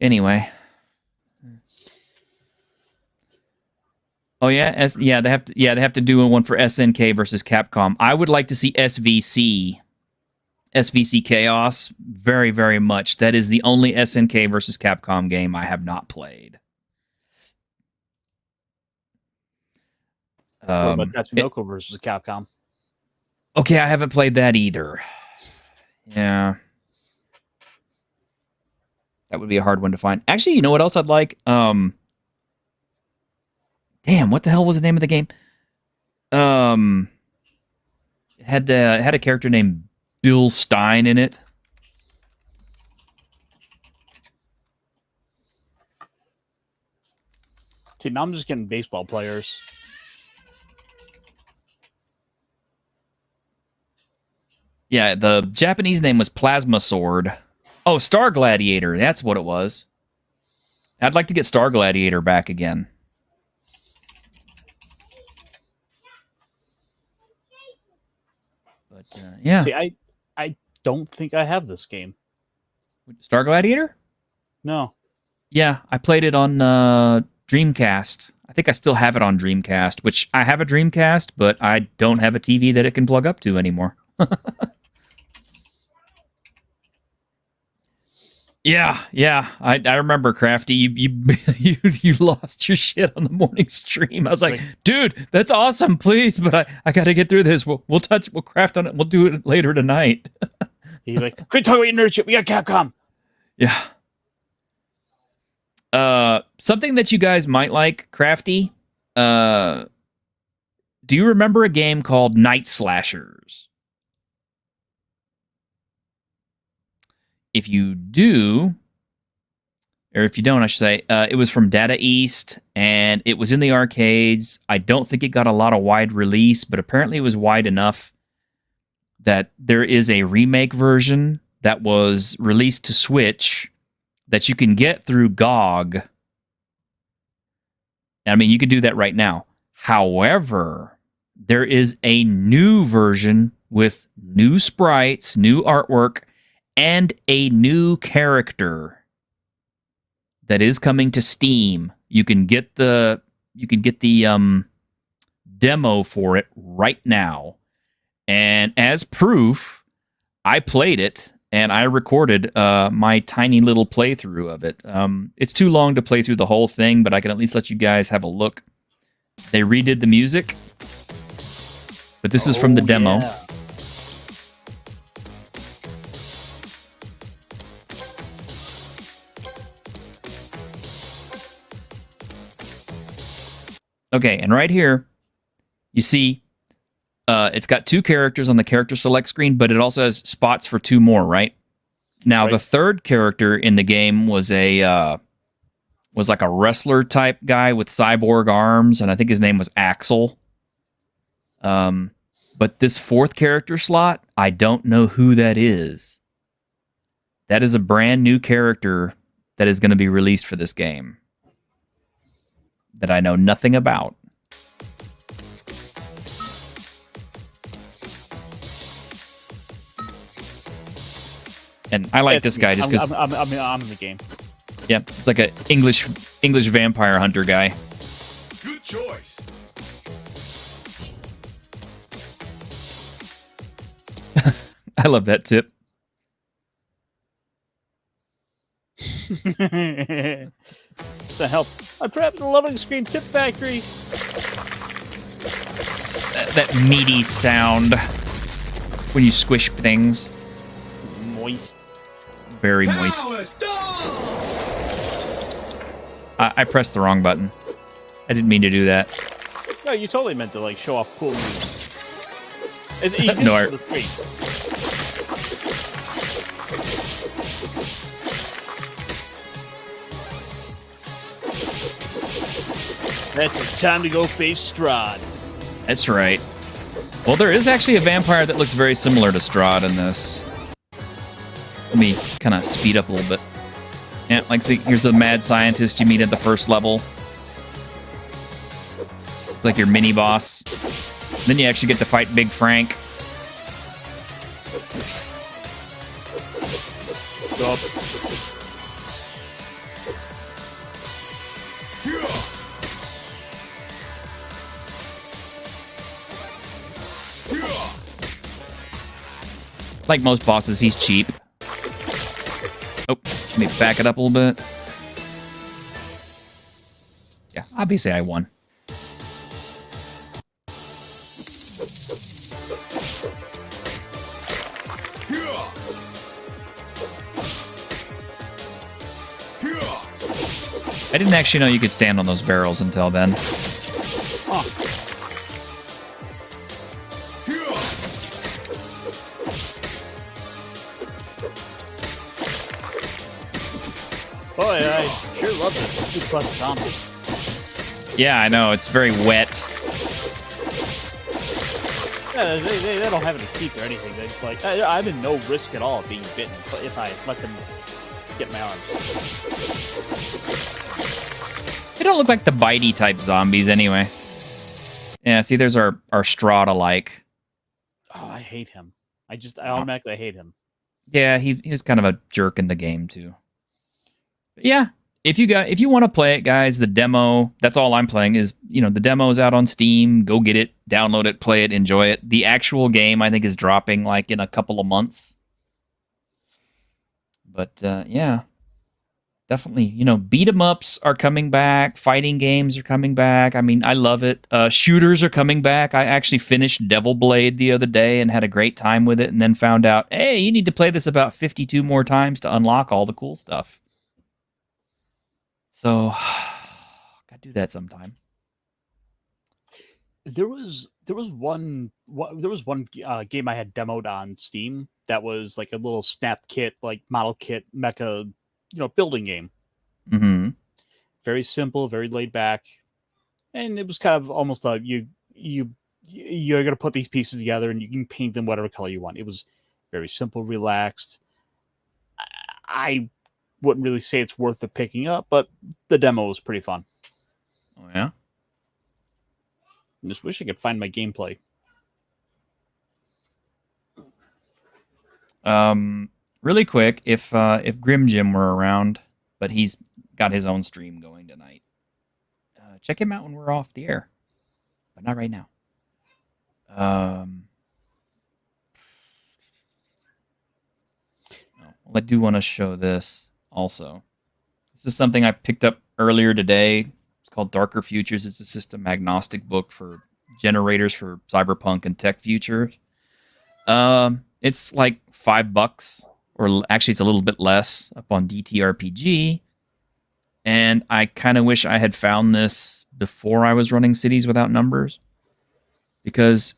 Anyway. Oh yeah, they have to do one for SNK versus Capcom. I would like to see SVC Chaos very, very much. That is the only SNK versus Capcom game I have not played. What about Tatsunoko versus Capcom? Okay, I haven't played that either. Yeah. That would be a hard one to find. Actually, you know what else I'd like? Damn, what the hell was the name of the game? It had a character named Bill Stein in it. See, now I'm just getting baseball players. Yeah, the Japanese name was Plasma Sword. Oh, Star Gladiator. That's what it was. I'd like to get Star Gladiator back again. But yeah, See, I don't think I have this game. Star Gladiator. No. Yeah, I played it on Dreamcast. I think I still have it on Dreamcast, which I have a Dreamcast, but I don't have a TV that it can plug up to anymore. Yeah. I remember, Crafty. You lost your shit on the morning stream. I was like, dude, that's awesome, please, but I got to get through this. We'll craft on it. We'll do it later tonight. He's like, quit talking about your nerd shit. We got Capcom. Yeah. Something that you guys might like, Crafty. Do you remember a game called Night Slashers? If you do, or if you don't, I should say, it was from Data East, and it was in the arcades. I don't think it got a lot of wide release, but apparently it was wide enough that there is a remake version that was released to Switch that you can get through GOG. I mean, you can do that right now. However, there is a new version with new sprites, new artwork, and a new character that is coming to Steam. You can get the demo for it right now. And as proof, I played it and I recorded my tiny little playthrough of it. It's too long to play through the whole thing, but I can at least let you guys have a look. They redid the music, but this is from the demo. Yeah. Okay, and right here, you see it's got two characters on the character select screen, but it also has spots for two more, right? Now, the third character in the game was was like a wrestler type guy with cyborg arms, and I think his name was Axel. But this fourth character slot, I don't know who that is. That is a brand new character that is going to be released for this game that I know nothing about. And I like this guy just because I'm in the game. Yeah, it's like an English vampire hunter guy. Good choice. I love that tip. The help! I'm trapped in the loading screen tip factory. That meaty sound when you squish things. Moist. Very moist. I pressed the wrong button. I didn't mean to do that. No, you totally meant to like show off cool moves. No, I- Great. That's it. Time to go face Strahd. That's right. Well, there is actually a vampire that looks very similar to Strahd in this. Let me kind of speed up a little bit. Yeah, like, see, here's the mad scientist you meet at the first level. It's like your mini boss. Then you actually get to fight Big Frank. Go up. Like most bosses, he's cheap. Oh, let me back it up a little bit. Yeah, obviously I won. I didn't actually know you could stand on those barrels until then. Boy, I sure love the two butt zombies. Yeah, I know. It's very wet. Yeah, they don't have any teeth or anything. They just like I'm in no risk at all of being bitten if I let them get my arms. They don't look like the bitey type zombies anyway. Yeah, see, there's our Strahd alike. Oh, I hate him. I automatically hate him. Yeah, he was kind of a jerk in the game too. But yeah, if you want to play it, guys, the demo, that's all I'm playing is, the demo is out on Steam. Go get it, download it, play it, enjoy it. The actual game I think is dropping like in a couple of months. But yeah, definitely, beat 'em ups are coming back, fighting games are coming back. I mean, I love it. Shooters are coming back. I actually finished Devil Blade the other day and had a great time with it, and then found out, hey, you need to play this about 52 more times to unlock all the cool stuff. So, gotta do that sometime. There was one game I had demoed on Steam that was like a little snap kit, like model kit mecha, building game. Mm-hmm. Very simple, very laid back, and it was kind of almost like you're gonna put these pieces together and you can paint them whatever color you want. It was very simple, relaxed. I wouldn't really say it's worth the picking up, but the demo was pretty fun. Oh yeah. I just wish I could find my gameplay. Really quick, if Grim Jim were around, but he's got his own stream going tonight, check him out when we're off the air, but not right now. I do want to show this also. This is something I picked up earlier today. It's called Darker Futures. It's a system agnostic book for generators for cyberpunk and tech futures. It's like $5, or actually it's a little bit less, up on DTRPG. And I kind of wish I had found this before I was running Cities Without Numbers, because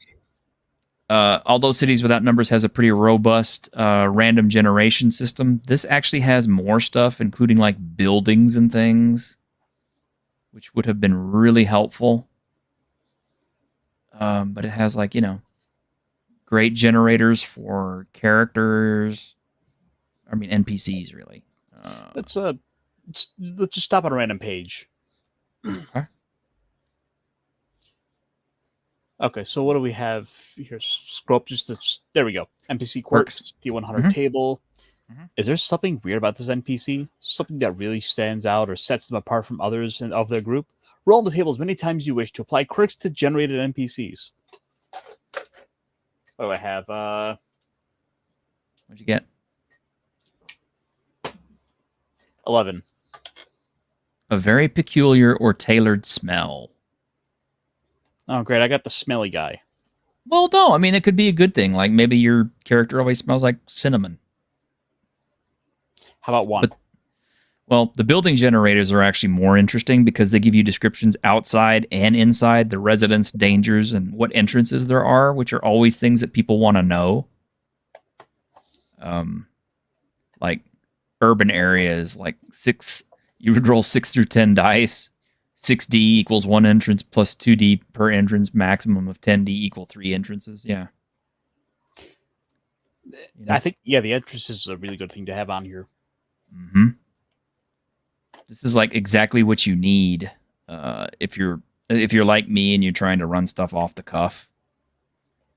although Cities Without Numbers has a pretty robust random generation system, this actually has more stuff, including like buildings and things, which would have been really helpful. But it has like, great generators for characters. I mean, NPCs, really. Let's just stop on a random page. Okay. Okay, so what do we have here? Scroll up there we go. NPC quirks, D100 table. Is there something weird about this NPC? Something that really stands out or sets them apart from others of their group? Roll the table as many times as you wish to apply quirks to generated NPCs. What do I have? What'd you get? 11. A very peculiar or tailored smell. Oh, great. I got the smelly guy. Well, no. I mean, it could be a good thing. Like, maybe your character always smells like cinnamon. How about 1? Well, the building generators are actually more interesting because they give you descriptions outside and inside the residence, dangers, and what entrances there are, which are always things that people want to know. Like urban areas, like 6, you would roll 6 through 10 dice. 6D equals 1 entrance plus 2D per entrance, maximum of 10D equal 3 entrances. Yeah. I think, the entrance is a really good thing to have on here. Mm-hmm. This is like exactly what you need if you're like me and you're trying to run stuff off the cuff.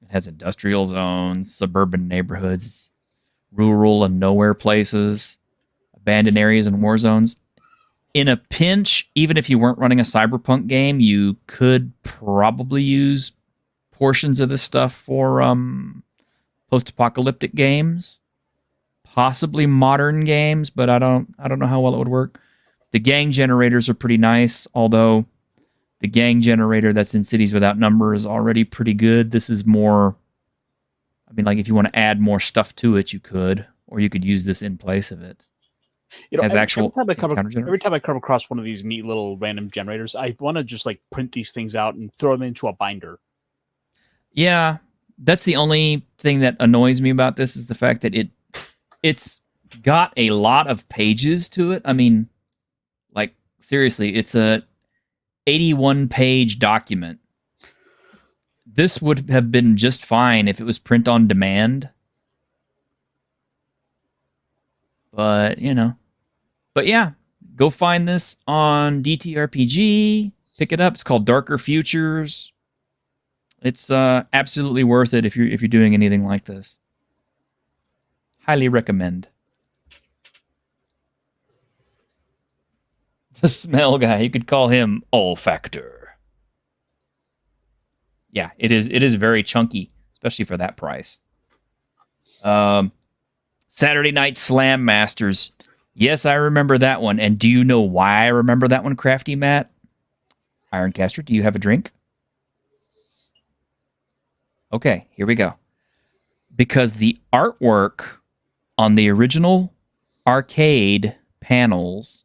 It has industrial zones, suburban neighborhoods, rural and nowhere places, abandoned areas and war zones. In a pinch, even if you weren't running a cyberpunk game, you could probably use portions of this stuff for post-apocalyptic games, possibly modern games, but I don't know how well it would work. The gang generators are pretty nice, although the gang generator that's in Cities Without Number is already pretty good. This is more, I mean, like if you want to add more stuff to it, you could, or you could use this in place of it. As actual every time I come across one of these neat little random generators, I want to just like print these things out and throw them into a binder. Yeah, that's the only thing that annoys me about this is the fact that it's got a lot of pages to it. I mean, like seriously, it's a 81-page document. This would have been just fine if it was print on demand. But, but yeah, go find this on DTRPG. Pick it up. It's called Darker Futures. It's absolutely worth it if you're doing anything like this. Highly recommend. The smell guy, you could call him olfactor. Yeah, it is very chunky, especially for that price. Saturday Night Slam Masters. Yes, I remember that one. And do you know why I remember that one, Crafty Matt? Ironcaster, do you have a drink? Okay, here we go. Because the artwork on the original arcade panels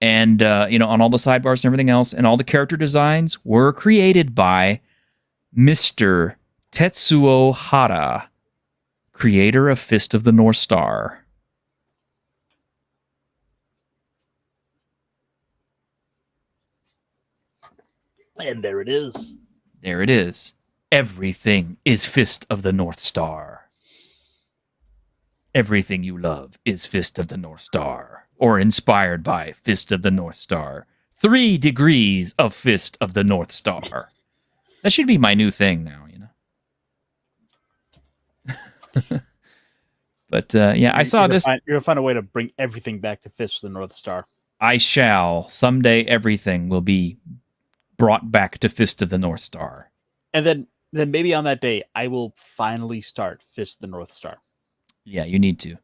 and on all the sidebars and everything else, and all the character designs were created by Mr. Tetsuo Hara, creator of Fist of the North Star. And there it is. There it is. Everything is Fist of the North Star. Everything you love is Fist of the North Star, or inspired by Fist of the North Star. 3 degrees of Fist of the North Star. That should be my new thing now, But yeah, I saw this. You're gonna find a way to bring everything back to Fist of the North Star. I shall. Someday everything will be brought back to Fist of the North Star. And then maybe on that day, I will finally start Fist of the North Star. Yeah, you need to.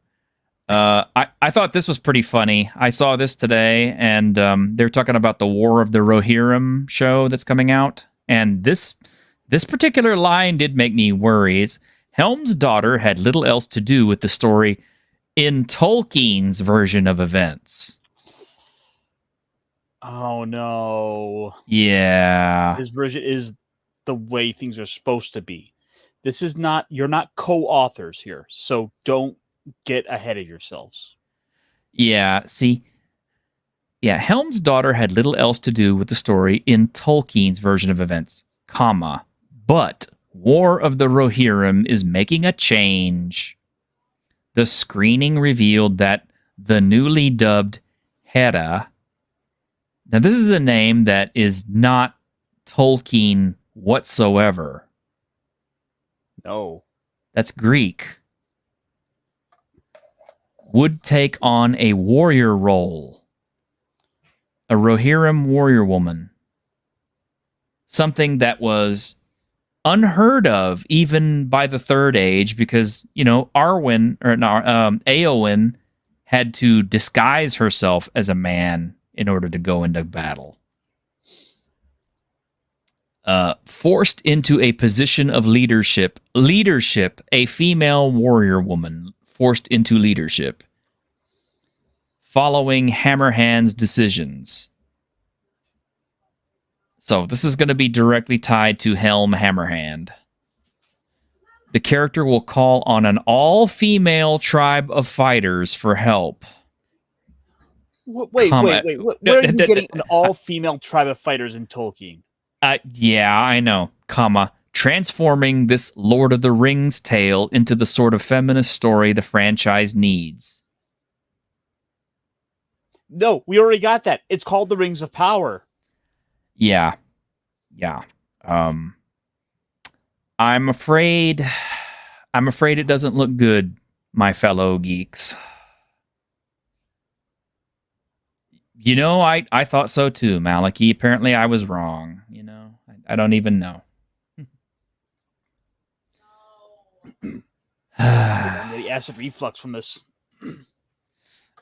I thought this was pretty funny. I saw this today, and they're talking about the War of the Rohirrim show that's coming out. And this particular line did make me worry. Helm's daughter had little else to do with the story in Tolkien's version of events. Oh, no. Yeah. His version is the way things are supposed to be. This is not, you're not co-authors here, so don't get ahead of yourselves. Yeah, see, Helm's daughter had little else to do with the story in Tolkien's version of events, but War of the Rohirrim is making a change. The screening revealed that the newly dubbed Hedda. Now, this is a name that is not Tolkien whatsoever. No. That's Greek. Would take on a warrior role. A Rohirrim warrior woman. Something that was unheard of even by the Third Age because, Éowyn had to disguise herself as a man in order to go into battle. Forced into a position of leadership, a female warrior woman forced into leadership, following Hammerhand's decisions. So this is going to be directly tied to Helm Hammerhand. The character will call on an all-female tribe of fighters for help. Wait. Where are you getting an all-female tribe of fighters in Tolkien? Yeah, I know. Transforming this Lord of the Rings tale into the sort of feminist story the franchise needs. No, we already got that. It's called The Rings of Power. Yeah. I'm afraid it doesn't look good, my fellow geeks. I thought so too, Malachi. Apparently I was wrong. I don't even know. The acid reflux from this.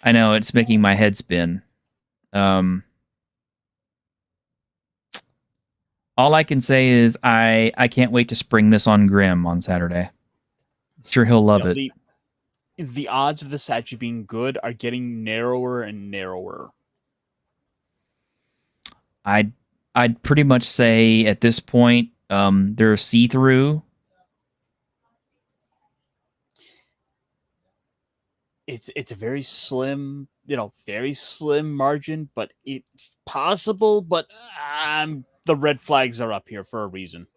I know, it's making my head spin. All I can say is I can't wait to spring this on Grim on Saturday. Sure he'll love it. The odds of this actually being good are getting narrower and narrower. I'd pretty much say at this point they're see-through. It's a very slim, very slim margin, but it's possible. But the red flags are up here for a reason.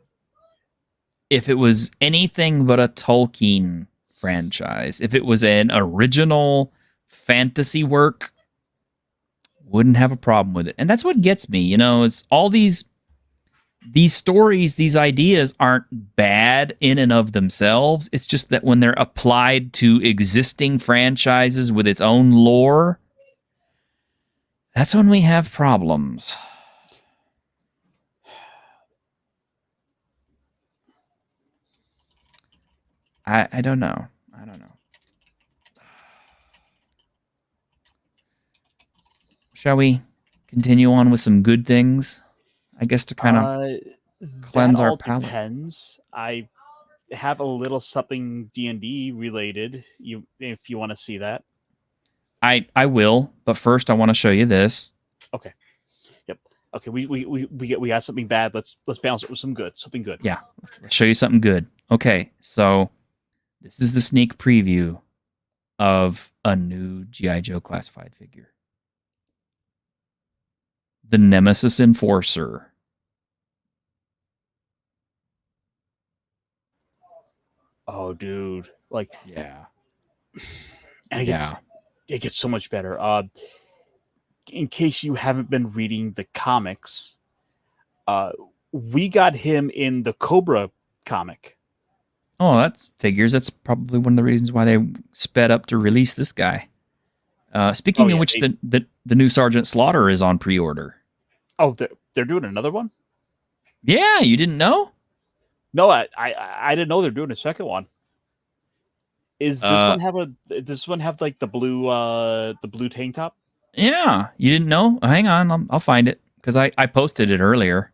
If it was anything but a Tolkien franchise, if it was an original fantasy work, wouldn't have a problem with it. And that's what gets me, it's all these these stories, these ideas aren't bad in and of themselves. It's just that when they're applied to existing franchises with its own lore, that's when we have problems. I don't know. I don't know. Shall we continue on with some good things? I guess to kind of cleanse our palate. Depends. I have a little something D&D related. If you want to see that. I will, but first I want to show you this. Okay. Yep. Okay. We got something bad. Let's balance it with some good. Something good. Yeah. Let's show you something good. Okay. So this is the sneak preview of a new G.I. Joe classified figure. The Nemesis Enforcer. Oh, dude! Like, yeah, and it gets so much better. In case you haven't been reading the comics, we got him in the Cobra comic. Oh, that figures. That's probably one of the reasons why they sped up to release this guy. Speaking of which, the new Sergeant Slaughter is on pre-order. Oh, they're doing another one? Yeah, you didn't know? No, I didn't know they're doing a second one. Is this one have like the blue tank top? Yeah, you didn't know? Hang on, I'll find it because I posted it earlier.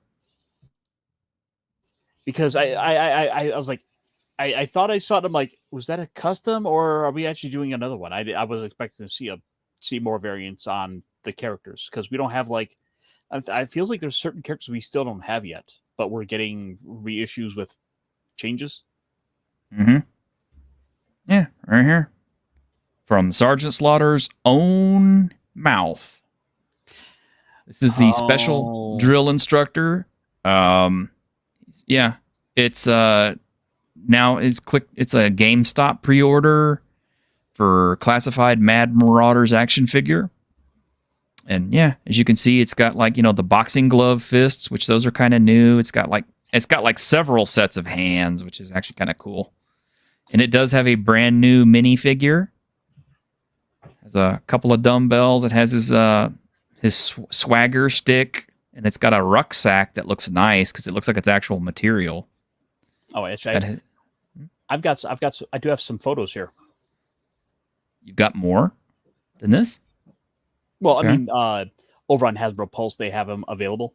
Because I was like, I thought I saw it. I'm like, was that a custom or are we actually doing another one? I was expecting to see more variants on the characters because we don't have like. I feels like there's certain characters we still don't have yet, but we're getting reissues with changes. Mm-hmm. Yeah, right here. From Sergeant Slaughter's own mouth. This is the special drill instructor. Yeah, it's now it's a GameStop pre-order for classified Mad Marauders action figure. And yeah, as you can see, it's got like, the boxing glove fists, which those are kind of new. It's got like several sets of hands, which is actually kind of cool. And it does have a brand new minifigure. Has a couple of dumbbells. It has his swagger stick, and it's got a rucksack that looks nice because it looks like it's actual material. Oh, actually, I do have some photos here. You've got more than this? Well, okay. I mean, over on Hasbro Pulse, they have them available.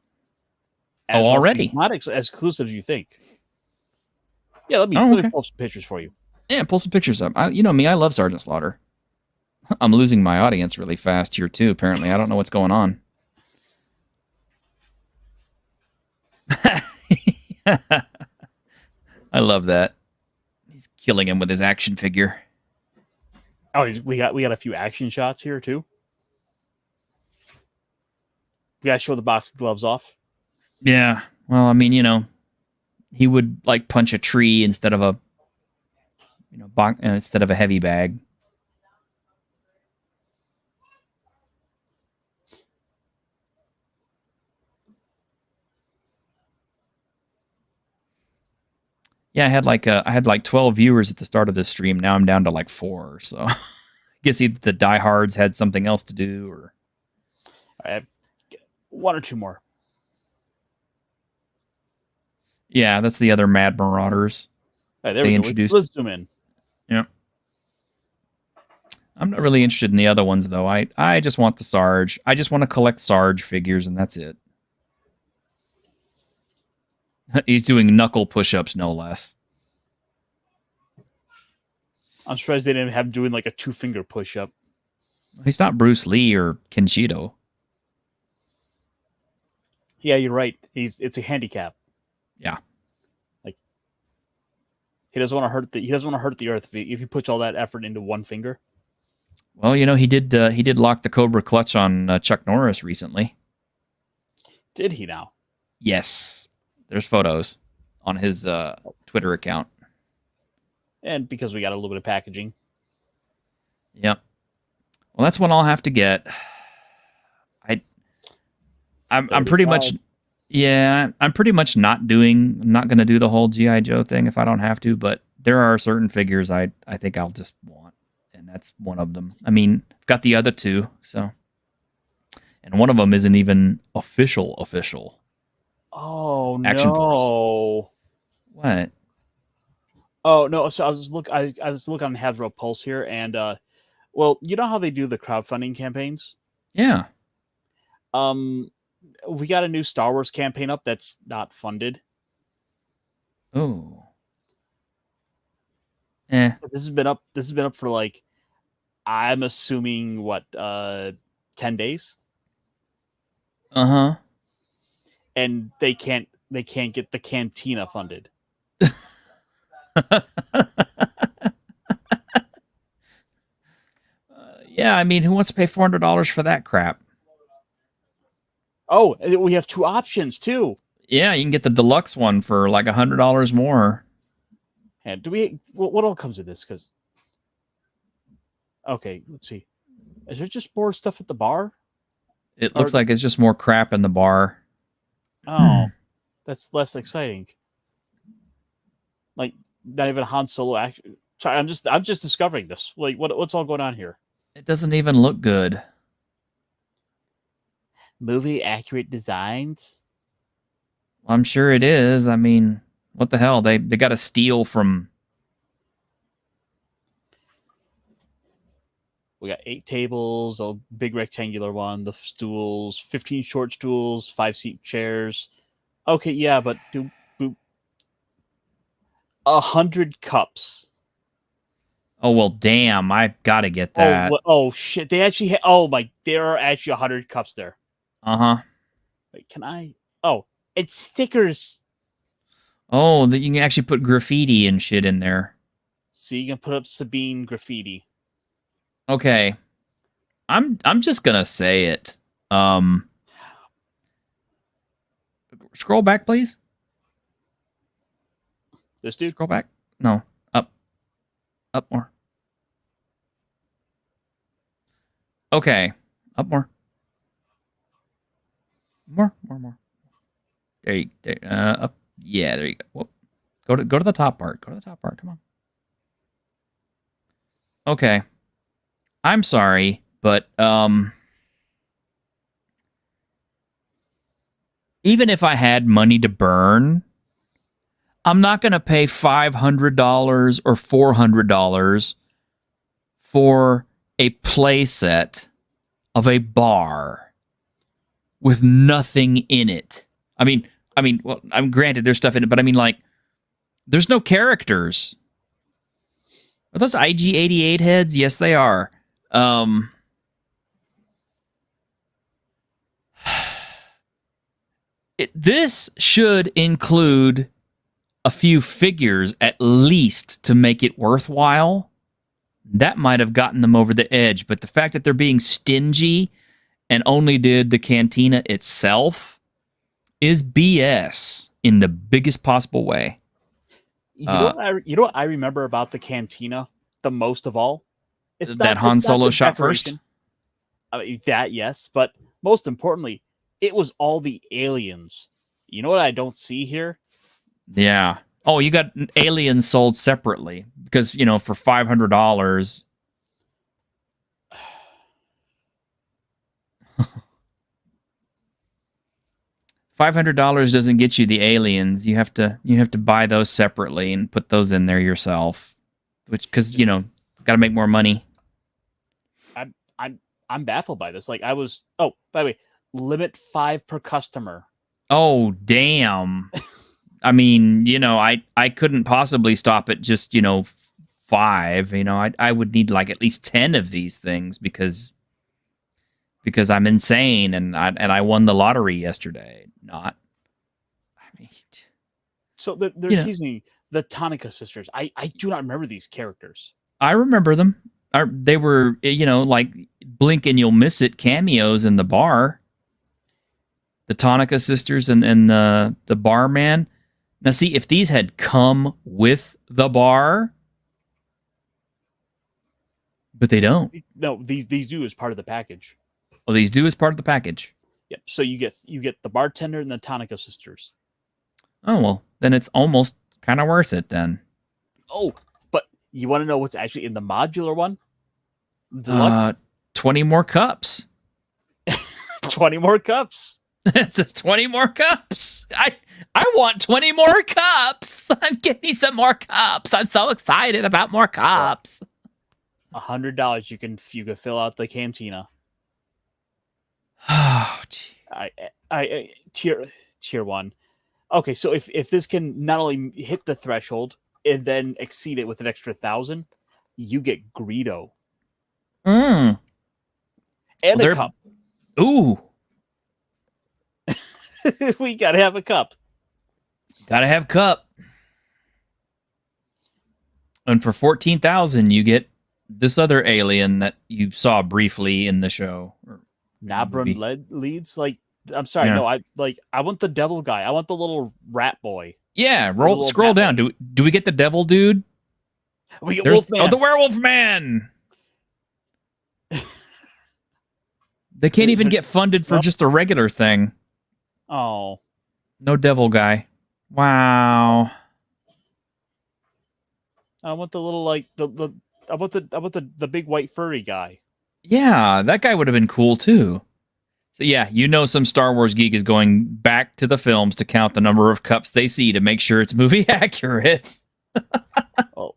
Already? It's not as exclusive as you think. Yeah, let me pull some pictures for you. Yeah, pull some pictures up. You know me, I love Sergeant Slaughter. I'm losing my audience really fast here, too, apparently. I don't know what's going on. I love that. He's killing him with his action figure. Oh, we got a few action shots here, too. We got to show the boxing gloves off. Yeah. Well, I mean, he would like punch a tree instead of a heavy bag. Yeah, I had like 12 viewers at the start of this stream. Now I'm down to like 4. So I guess either the diehards had something else to do, or I have 1 or 2 more. Yeah, that's the other Mad Marauders. Right, there we go. Let's zoom in. Yeah. I'm not really interested in the other ones, though. I just want the Sarge. I just want to collect Sarge figures, and that's it. He's doing knuckle push-ups, no less. I'm surprised they didn't have him doing like a 2-finger push-up. He's not Bruce Lee or Kenshito. Yeah, you're right. It's a handicap. Yeah. Like he doesn't want to hurt the earth if he puts all that effort into 1 finger. Well, he did lock the Cobra clutch on Chuck Norris recently. Did he now? Yes. There's photos on his Twitter account. And because we got a little bit of packaging. Yep. Well, that's one I'll have to get. I'm pretty much Yeah, I'm pretty much not going to do the whole GI Joe thing if I don't have to. But there are certain figures I think I'll just want, and that's one of them. I mean, I've got the other two, so, and one of them isn't even official. Oh Action Force. no! What? Oh no! So I was looking on Hasbro Pulse here, and well, you know how they do the crowdfunding campaigns? Yeah. We got a new Star Wars campaign up that's not funded. Oh. Eh. This has been up for like, I'm assuming what 10 days, Uh-huh. and they can't get the cantina funded. Yeah, I mean, who wants to pay $400 for that crap? Oh, we have two options too. Yeah, you can get the deluxe one for like $100 more. And do we? What all comes with this? Because okay, let's see. Is there just more stuff at the bar? It looks like it's just more crap in the bar. Oh, that's less exciting. Like not even Han Solo action. Sorry, I'm just discovering this. Like what's all going on here? It doesn't even look good. Movie accurate designs. I'm sure it is. I mean, what the hell? They got to steal from. We got 8 tables, a big rectangular one, the stools, 15 short stools, 5-seat chairs. Okay, yeah, but 100 cups. Oh well, damn! I gotta get that. Oh shit! They actually there are actually 100 cups there. Uh-huh. Wait, can I? Oh, it's stickers. Oh, that you can actually put graffiti and shit in there. So you can put up Sabine graffiti. Okay. I'm just gonna say it. Scroll back, please. This dude? Scroll back. No. Up. Up more. Okay. Up more. More. There you up. Yeah, there you go. Whoop. Go to the top part. Go to the top part. Come on. Okay. I'm sorry, but even if I had money to burn, I'm not going to pay $500 or $400 for a playset of a bar with nothing in it. I mean, well, I'm granted there's stuff in it, but I mean, like, there's no characters. Are those IG-88 heads? Yes, they are. This should include a few figures at least to make it worthwhile. That might have gotten them over the edge, but the fact that they're being stingy and only did the cantina itself is BS in the biggest possible way. You know what I remember about the cantina the most of all? It's that Han Solo shot first. I mean, that, yes, but most importantly, it was all the aliens. You know what I don't see here? Yeah. Oh, you got aliens sold separately because, you know, for $500. $500 doesn't get you the aliens. You have to buy those separately and put those in there yourself, which because you know got to make more money. I'm baffled by this. Like I was. Oh, by the way, limit 5 per customer. Oh damn! I mean, you know, I couldn't possibly stop at just 5. You know, I would need like at least 10 of these things because I'm insane and I won the lottery yesterday. Not. I mean. So they're teasing the Tonica sisters. I do not remember these characters. I remember them. They were, like blink and you'll miss it cameos in the bar. The Tonica sisters and the barman. Now, see, if these had come with the bar, but they don't. No, these do as part of the package. Oh, these do as part of the package. Yep. So you get the bartender and the Tanaka sisters. Oh, well, then it's almost kind of worth it then. Oh, but you want to know what's actually in the modular one? Deluxe? 20 more cups. 20 more cups. It's 20 more cups. I want 20 more cups. Give me some more cups. I'm so excited about more cups. $100 you can fill out the cantina. Oh, gee. I tier 1. Okay, so if this can not only hit the threshold and then exceed it with an extra 1,000, you get Greedo. Mm. And a cup. Ooh. We gotta have a cup. Gotta have cup. And for 14,000, you get this other alien that you saw briefly in the show. Nabron leads like. I'm sorry, Yeah. no. I want the devil guy. I want the little rat boy. Yeah, scroll down. Do we get the devil dude? We get Wolfman. Oh, the werewolf man. They can't even get funded for just a regular thing. Oh, no devil guy. Wow. I want the little I want the big white furry guy. Yeah, that guy would have been cool too. So yeah, some Star Wars geek is going back to the films to count the number of cups they see to make sure it's movie accurate. Oh,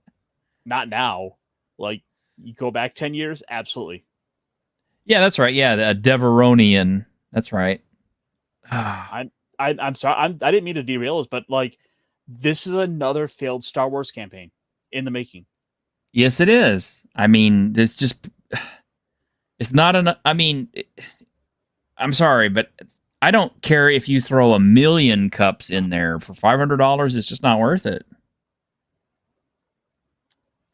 not now. Like you go back 10 years, absolutely. Yeah, that's right. Yeah, the Deveronian. That's right. I'm sorry. I didn't mean to derail us, but like this is another failed Star Wars campaign in the making. Yes, it is. I mean, it's not enough. I mean, I'm sorry, but I don't care if you throw 1 million cups in there for $500. It's just not worth it.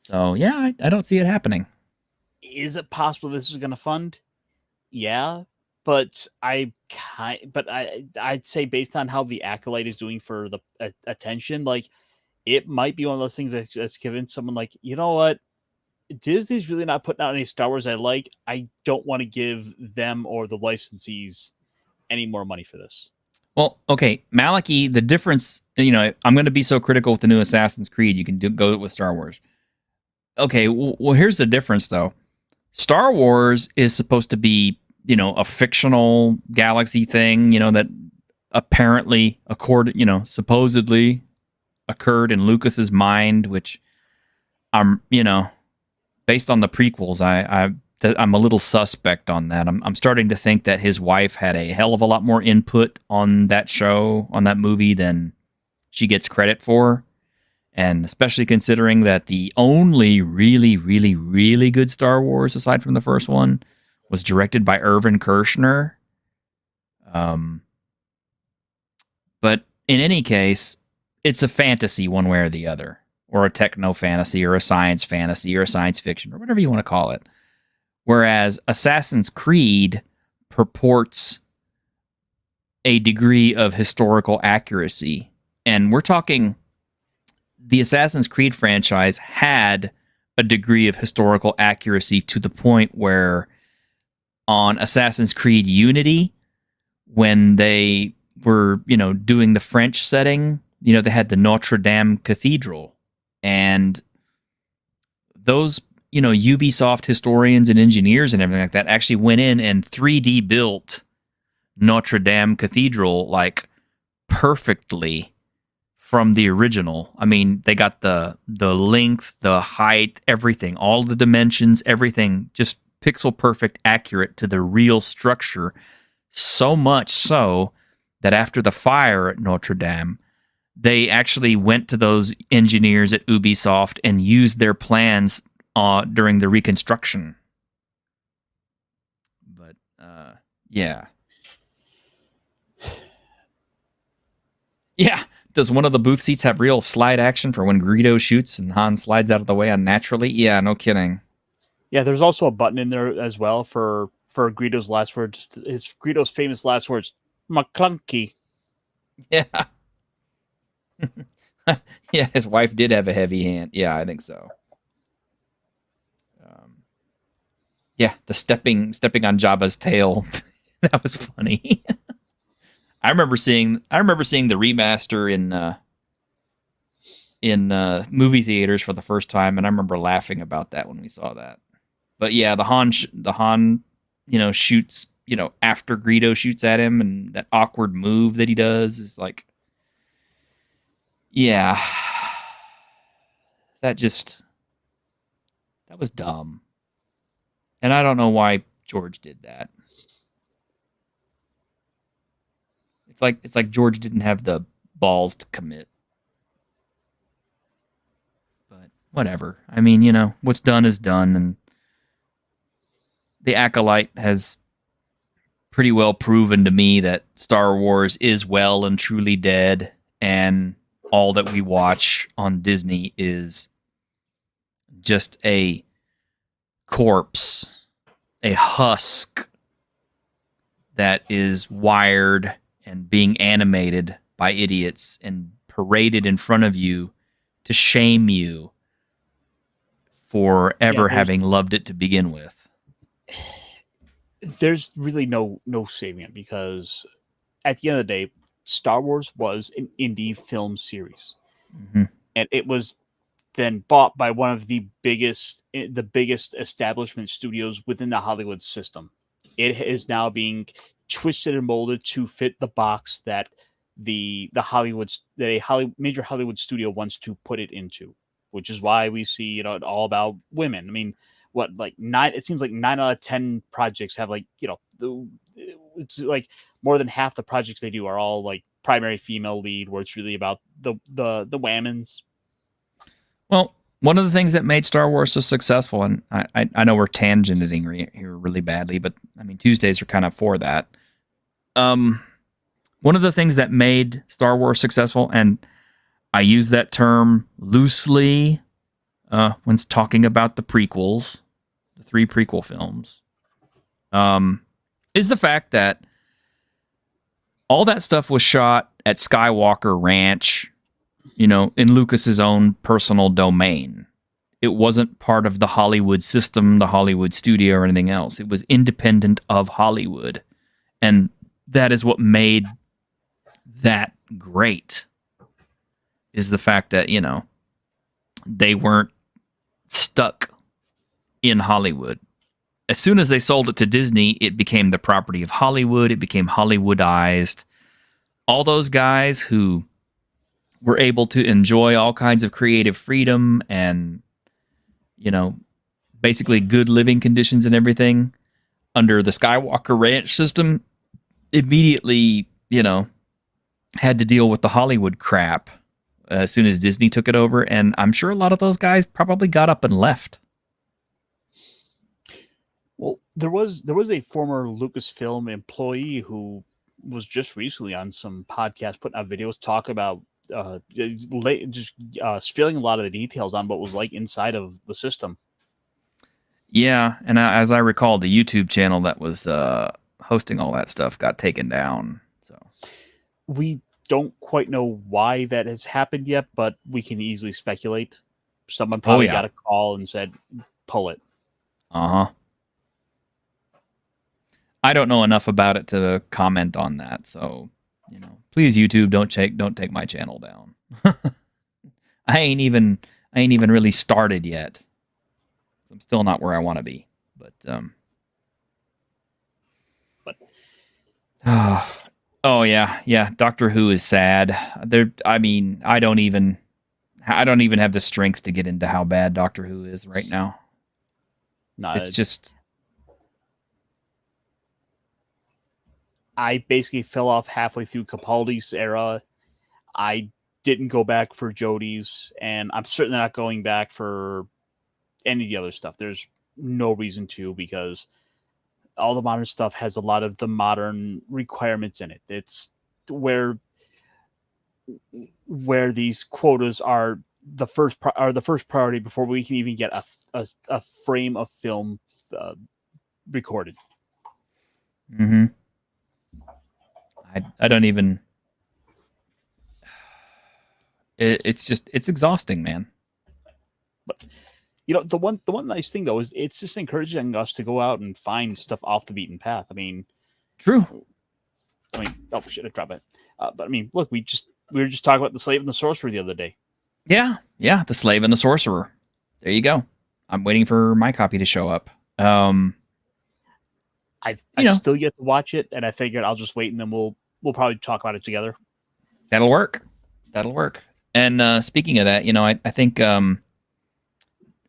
So yeah, I don't see it happening. Is it possible this is going to fund? Yeah, but I'd say based on how the Acolyte is doing for the attention, like it might be one of those things that's given someone like, you know what, Disney's really not putting out any Star Wars I like. I don't want to give them or the licensees any more money for this. Well, okay, Maliki, the difference, I'm going to be so critical with the new Assassin's Creed. You can go with Star Wars. Okay, well, here's the difference, though. Star Wars is supposed to be, a fictional galaxy thing, that apparently, supposedly occurred in Lucas's mind, which I'm, based on the prequels, I'm a little suspect on that. I'm starting to think that his wife had a hell of a lot more input on that show, on that movie, than she gets credit for. And especially considering that the only really, really, really good Star Wars, aside from the first one, was directed by Irvin Kershner. But in any case, it's a fantasy one way or the other, or a techno fantasy, or a science fantasy, or a science fiction, or whatever you want to call it. Whereas Assassin's Creed purports a degree of historical accuracy. And we're talking, the Assassin's Creed franchise had a degree of historical accuracy to the point where on Assassin's Creed Unity, when they were, doing the French setting, they had the Notre Dame Cathedral. And those, Ubisoft historians and engineers and everything like that actually went in and 3D built Notre Dame Cathedral, like, perfectly from the original. I mean, they got the length, the height, everything, all the dimensions, everything, just pixel perfect, accurate to the real structure. So much so that after the fire at Notre Dame, they actually went to those engineers at Ubisoft and used their plans during the reconstruction. But yeah. Yeah. Does one of the booth seats have real slide action for when Greedo shoots and Han slides out of the way unnaturally? Yeah, no kidding. Yeah, there's also a button in there as well for Greedo's last words. Greedo's famous last words, McClunky. Yeah. Yeah, his wife did have a heavy hand. Yeah, I think so. Yeah, the stepping on Jabba's tail That was funny. I remember seeing the remaster in movie theaters for the first time, and I remember laughing about that when we saw that. But yeah, the Han, shoots, after Greedo shoots at him, and that awkward move that he does is like, yeah, that was dumb, and I don't know why George did that. It's like George didn't have the balls to commit. But whatever. I mean, what's done is done, and the Acolyte has pretty well proven to me that Star Wars is well and truly dead, and all that we watch on Disney is just a corpse, a husk that is wired and being animated by idiots and paraded in front of you to shame you for ever having loved it to begin with. There's really no saving it, because at the end of the day, Star Wars was an indie film series, and it was then bought by one of the biggest establishment studios within the Hollywood system. It is now being twisted and molded to fit the box that a major Hollywood studio wants to put it into, which is why we see it all about women. I mean, it seems like 9 out of 10 projects have it's like more than half the projects they do are all like primary female lead, where it's really about the whammons. Well, one of the things that made Star Wars so successful, and I know we're tangenting here really badly, but I mean, Tuesdays are kind of for that. One of the things that made Star Wars successful, and I use that term loosely when talking about the prequels, the 3 prequel films, is the fact that all that stuff was shot at Skywalker Ranch, in Lucas's own personal domain. It wasn't part of the Hollywood system, the Hollywood studio, or anything else. It was independent of Hollywood. And that is what made that great, is the fact that, they weren't stuck in Hollywood. As soon as they sold it to Disney, it became the property of Hollywood. It became Hollywoodized. All those guys who were able to enjoy all kinds of creative freedom and, basically good living conditions and everything under the Skywalker Ranch system, immediately, had to deal with the Hollywood crap as soon as Disney took it over. And I'm sure a lot of those guys probably got up and left. Well, there was a former Lucasfilm employee who was just recently on some podcast putting out videos talk about spilling a lot of the details on what was like inside of the system. Yeah, and as I recall, the YouTube channel that was hosting all that stuff got taken down. So we don't quite know why that has happened yet, but we can easily speculate. Someone probably got a call and said, "Pull it." I don't know enough about it to comment on that, so please, YouTube, don't take my channel down. I ain't even really started yet. So I'm still not where I want to be. But oh yeah, Doctor Who is sad. I don't even have the strength to get into how bad Doctor Who is right now. No, it's just. I basically fell off halfway through Capaldi's era. I didn't go back for Jodie's, and I'm certainly not going back for any of the other stuff. There's no reason to, because all the modern stuff has a lot of the modern requirements in it. It's where these quotas are the first priority before we can even get a frame of film recorded. Mm-hmm. I don't even. It's exhausting, man. But the one nice thing though is it's just encouraging us to go out and find stuff off the beaten path. I mean, True. I mean, oh shit, I dropped it. But I mean, look, we were just talking about the Slave and the Sorcerer the other day. Yeah, The Slave and the Sorcerer. There you go. I'm waiting for my copy to show up. I've still yet to watch it, and I figured I'll just wait, and then we'll probably talk about it together. That'll work. And speaking of that, I think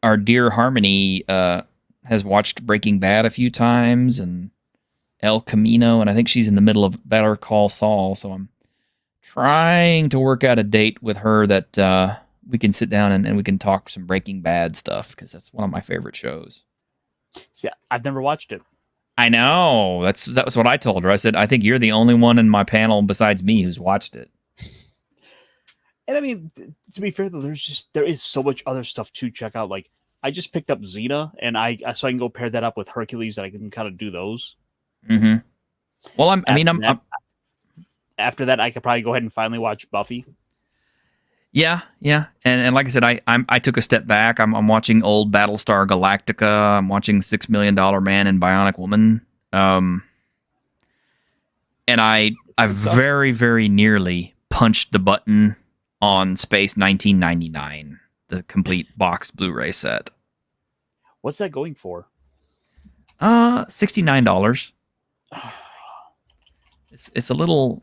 our dear Harmony has watched Breaking Bad a few times and El Camino, and I think she's in the middle of Better Call Saul. So I'm trying to work out a date with her that we can sit down and we can talk some Breaking Bad stuff, because that's one of my favorite shows. See, I've never watched it. I know. That was what I told her. I said, I think you're the only one in my panel besides me who's watched it. And I mean, to be fair though, there is so much other stuff to check out. Like, I just picked up Xena, and so I can go pair that up with Hercules, and I can kind of do those. Mm-hmm. Well, after that, I could probably go ahead and finally watch Buffy. Yeah. And like I said, I took a step back. I'm watching old Battlestar Galactica. I'm watching $6 Million Man and Bionic Woman. And I very, very nearly punched the button on Space 1999, the complete boxed Blu-ray set. What's that going for? $69. It's a little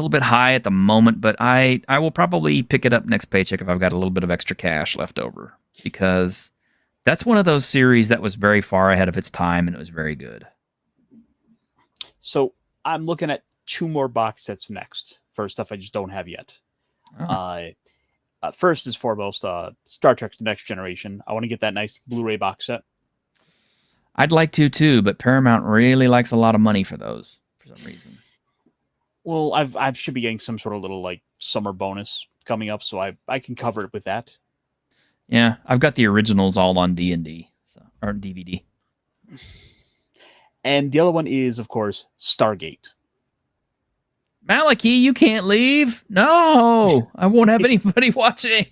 bit high at the moment, but I will probably pick it up next paycheck if I've got a little bit of extra cash left over, because that's one of those series that was very far ahead of its time, and it was very good. I'm looking at 2 more box sets next for stuff I just don't have yet. Oh. First is foremost Star Trek The Next Generation. I want to get that nice Blu-ray box set. I'd like to too, but Paramount really likes a lot of money for those for some reason. Well, I should be getting some sort of little like summer bonus coming up, so I can cover it with that. Yeah, I've got the originals all on D&D, or DVD. And the other one is, of course, Stargate. Malachi, you can't leave. No, I won't have anybody watching.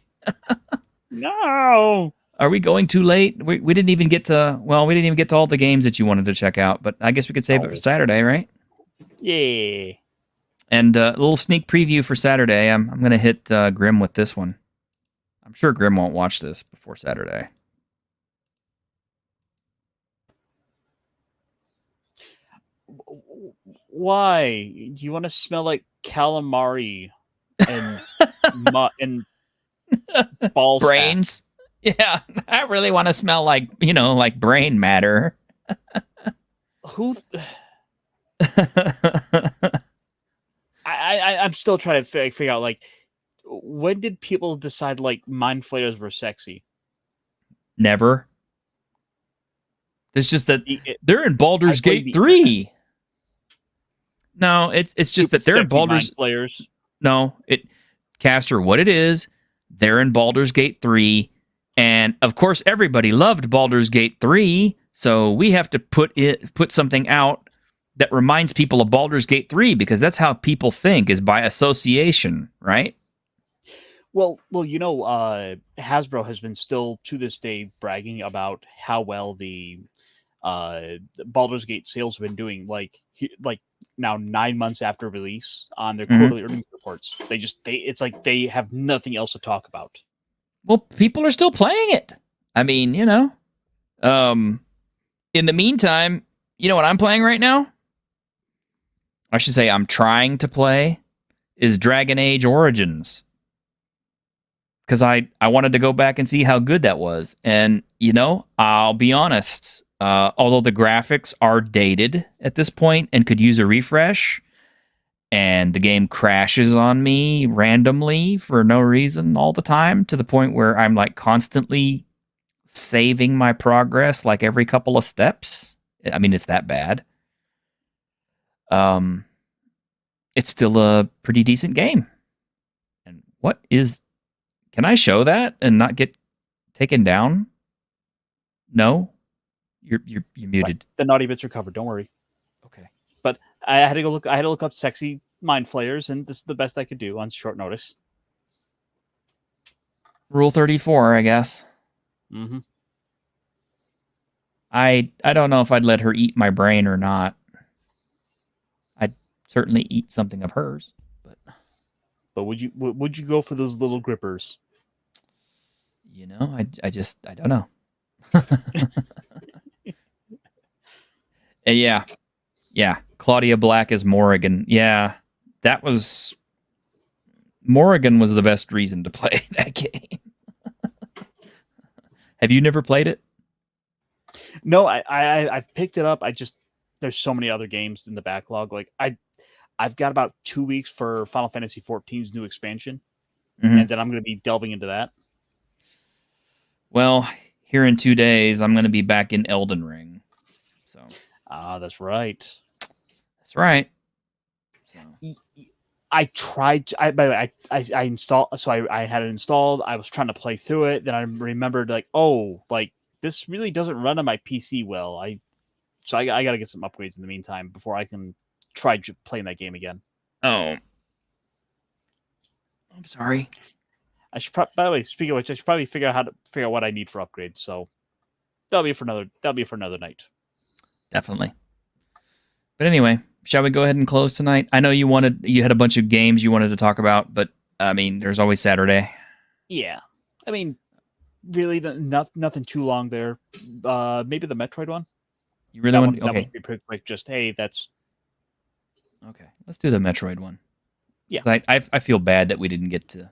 No. Are we going too late? We didn't even get to. Well, we didn't even get to all the games that you wanted to check out, but I guess we could save it for Saturday, right? Yeah. And a little sneak preview for Saturday. I'm going to hit Grim with this one. I'm sure Grim won't watch this before Saturday. Why? Do you want to smell like calamari and and ball brains? Sacks? Yeah, I really want to smell like brain matter. Who? I'm still trying to figure out, like, when did people decide like mind flayers were sexy? Never. It's just that they're in Baldur's Gate 3. No, it's just that they're in Baldur's players. No, Caster, what it is, they're in Baldur's Gate 3, and of course everybody loved Baldur's Gate 3, so we have to put something out that reminds people of Baldur's Gate 3, because that's how people think, is by association, right? Well, Hasbro has been still to this day bragging about how well the Baldur's Gate sales have been doing, like now 9 months after release on their quarterly earnings reports. It's like they have nothing else to talk about. Well, people are still playing it. I mean, in the meantime, you know what I'm playing right now? I should say I'm trying to play is Dragon Age Origins. Because I wanted to go back and see how good that was. And, I'll be honest, although the graphics are dated at this point and could use a refresh, and the game crashes on me randomly for no reason all the time, to the point where I'm like constantly saving my progress like every couple of steps. I mean, it's that bad. It's still a pretty decent game. And can I show that and not get taken down? No? You're muted. The naughty bits are covered, don't worry. Okay. But I had to look up sexy mind flayers, and this is the best I could do on short notice. Rule 34, I guess. Mm-hmm. I don't know if I'd let her eat my brain or not. certainly eat something of hers. But would you go for those little grippers? You know, I don't know. And yeah, Claudia Black as Morrigan. Yeah, Morrigan was the best reason to play that game. Have you never played it? No, I've picked it up. There's so many other games in the backlog. Like I've got about 2 weeks for Final Fantasy XIV's new expansion, and then I'm going to be delving into that. Well, here in 2 days, I'm going to be back in Elden Ring. So. That's right. That's right. So. I tried. By the way, I installed. So I had it installed. I was trying to play through it. Then I remembered, like, this really doesn't run on my PC well. So I got to get some upgrades in the meantime before I can try playing that game again. Oh, I'm sorry. I should. By the way, speaking of which, I should probably figure out what I need for upgrades. So that'll be for another night. Definitely. But anyway, shall we go ahead and close tonight? I know you had a bunch of games you wanted to talk about, but I mean, there's always Saturday. Yeah, I mean, really, nothing too long there. Maybe the Metroid one. You really want? That Okay. would be pretty quick. Just hey, that's okay. Let's do the Metroid one. Yeah. I feel bad that we didn't get to.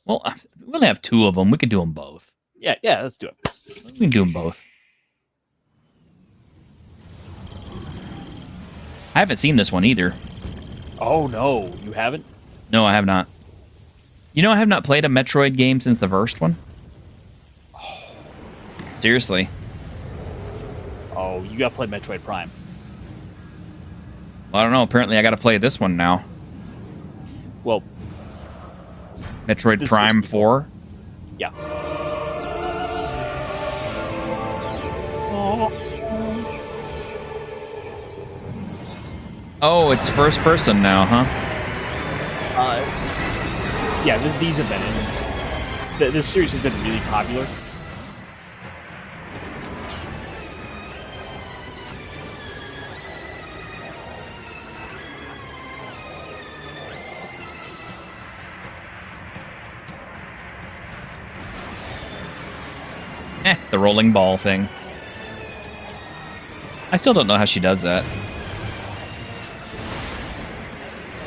Well, we only have 2 of them. We could do them both. Yeah. Let's do it. We can do them both. I haven't seen this one either. Oh no, you haven't? No, I have not. You know, I have not played a Metroid game since the first one. Seriously. Oh, you got to play Metroid Prime. Well, I don't know. Apparently, I got to play this one now. Well, Metroid Prime 4. Yeah. Oh, it's first person now, huh? Yeah, these have been. This series has been really popular. The rolling ball thing. I still don't know how she does that.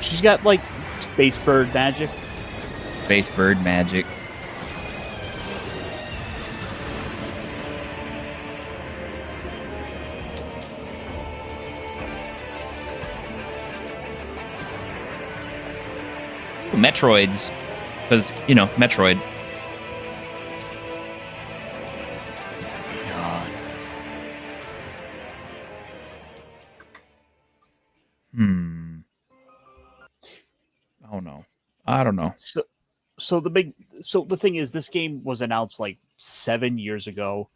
She's got, like, space bird magic. Space bird magic. Ooh, Metroids. Because, you know, Metroid. Oh no. I don't know. So the thing is, this game was announced like 7 years ago,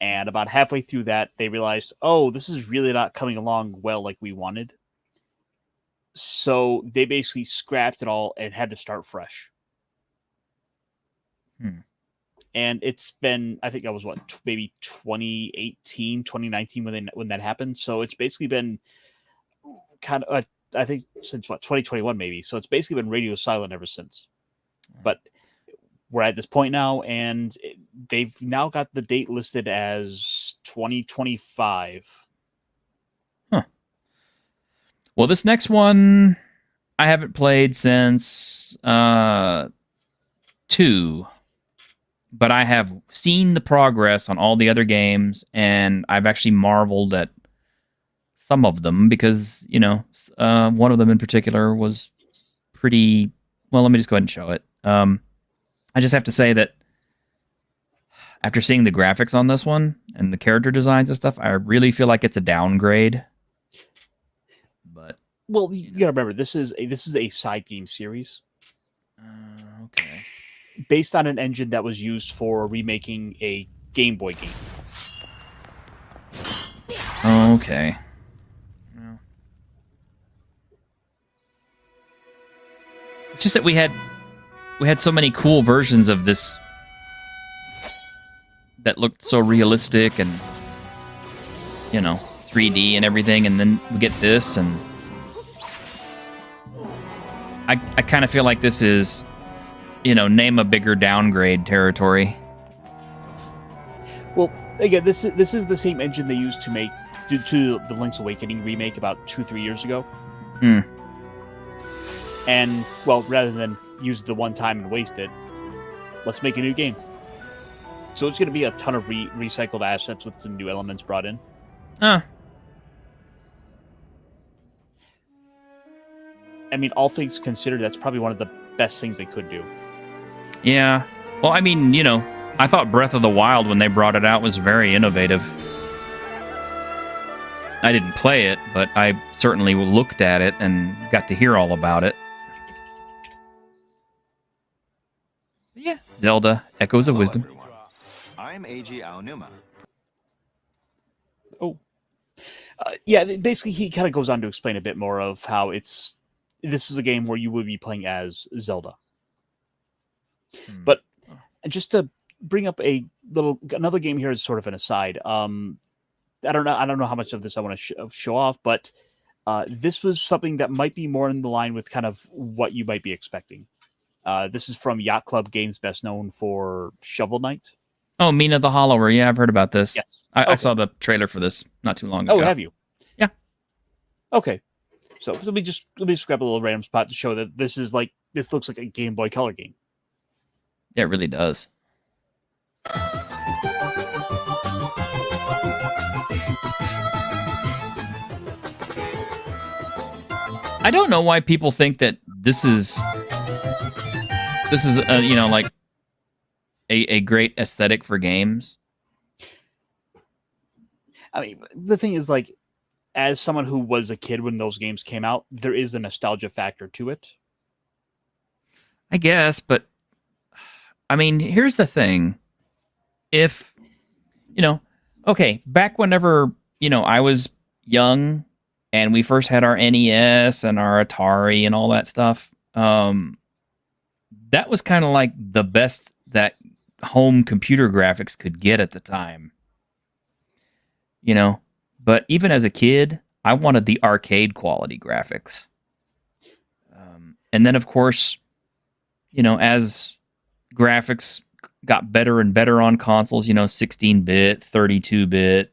and about halfway through that, they realized, oh, this is really not coming along well like we wanted. So they basically scrapped it all and had to start fresh. And it's been, I think that was maybe 2018, 2019 when that happened. So it's basically been kind of, I think since 2021 maybe. So it's basically been radio silent ever since. But we're at this point now, and they've now got the date listed as 2025. Huh. Well, this next one I haven't played since 2. But I have seen the progress on all the other games, and I've actually marveled at some of them because, you know, one of them in particular was pretty... Well, let me just go ahead and show it. I just have to say that after seeing the graphics on this one and the character designs and stuff, I really feel like it's a downgrade. But well, you gotta remember, this is a side game series. Okay. Based on an engine that was used for remaking a Game Boy game. Okay. Well, it's just that we had so many cool versions of this that looked so realistic and, you know, 3D and everything, and then we get this, and I kind of feel like this is, name a bigger downgrade territory. Well, again, this is the same engine they used to make to the Link's Awakening remake about 2-3 years ago. Hmm. And well, rather than use it the one time and waste it, let's make a new game. So it's going to be a ton of recycled assets with some new elements brought in. Huh. I mean, all things considered, that's probably one of the best things they could do. Yeah. Well, I mean, I thought Breath of the Wild, when they brought it out, was very innovative. I didn't play it, but I certainly looked at it and got to hear all about it. But yeah, Zelda, Echoes of Wisdom. Everyone. I'm A.G. Aonuma. Oh. Yeah, basically he kind of goes on to explain a bit more of how this is a game where you would be playing as Zelda. But just to bring up another game here is sort of an aside. I don't know how much of this I want to show off, but this was something that might be more in the line with kind of what you might be expecting. This is from Yacht Club Games, best known for Shovel Knight. Oh, Mina the Hollower. Yeah, I've heard about this. Yes. I saw the trailer for this not too long ago. Oh, have you? Yeah. Okay. So let me just grab a little random spot to show that this looks like a Game Boy Color game. Yeah, it really does. I don't know why people think that this is like a great aesthetic for games. I mean, the thing is, like, as someone who was a kid when those games came out, there is a nostalgia factor to it. I guess, but I mean, here's the thing. If, okay, back whenever, I was young and we first had our NES and our Atari and all that stuff, that was kind of like the best that home computer graphics could get at the time. But even as a kid, I wanted the arcade quality graphics. And then, of course, as graphics got better and better on consoles, 16-bit, 32-bit,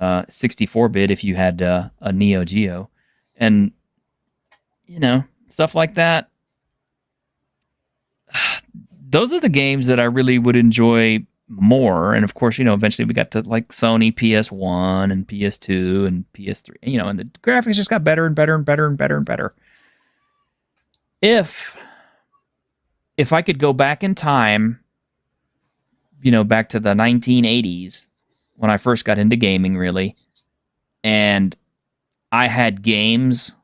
64-bit if you had a Neo Geo, and stuff like that. Those are the games that I really would enjoy more. And of course, eventually we got to like Sony PS1 and PS2 and PS3, and the graphics just got better and better and better and better and better. If I could go back in time, back to the 1980s when I first got into gaming, really, and I had games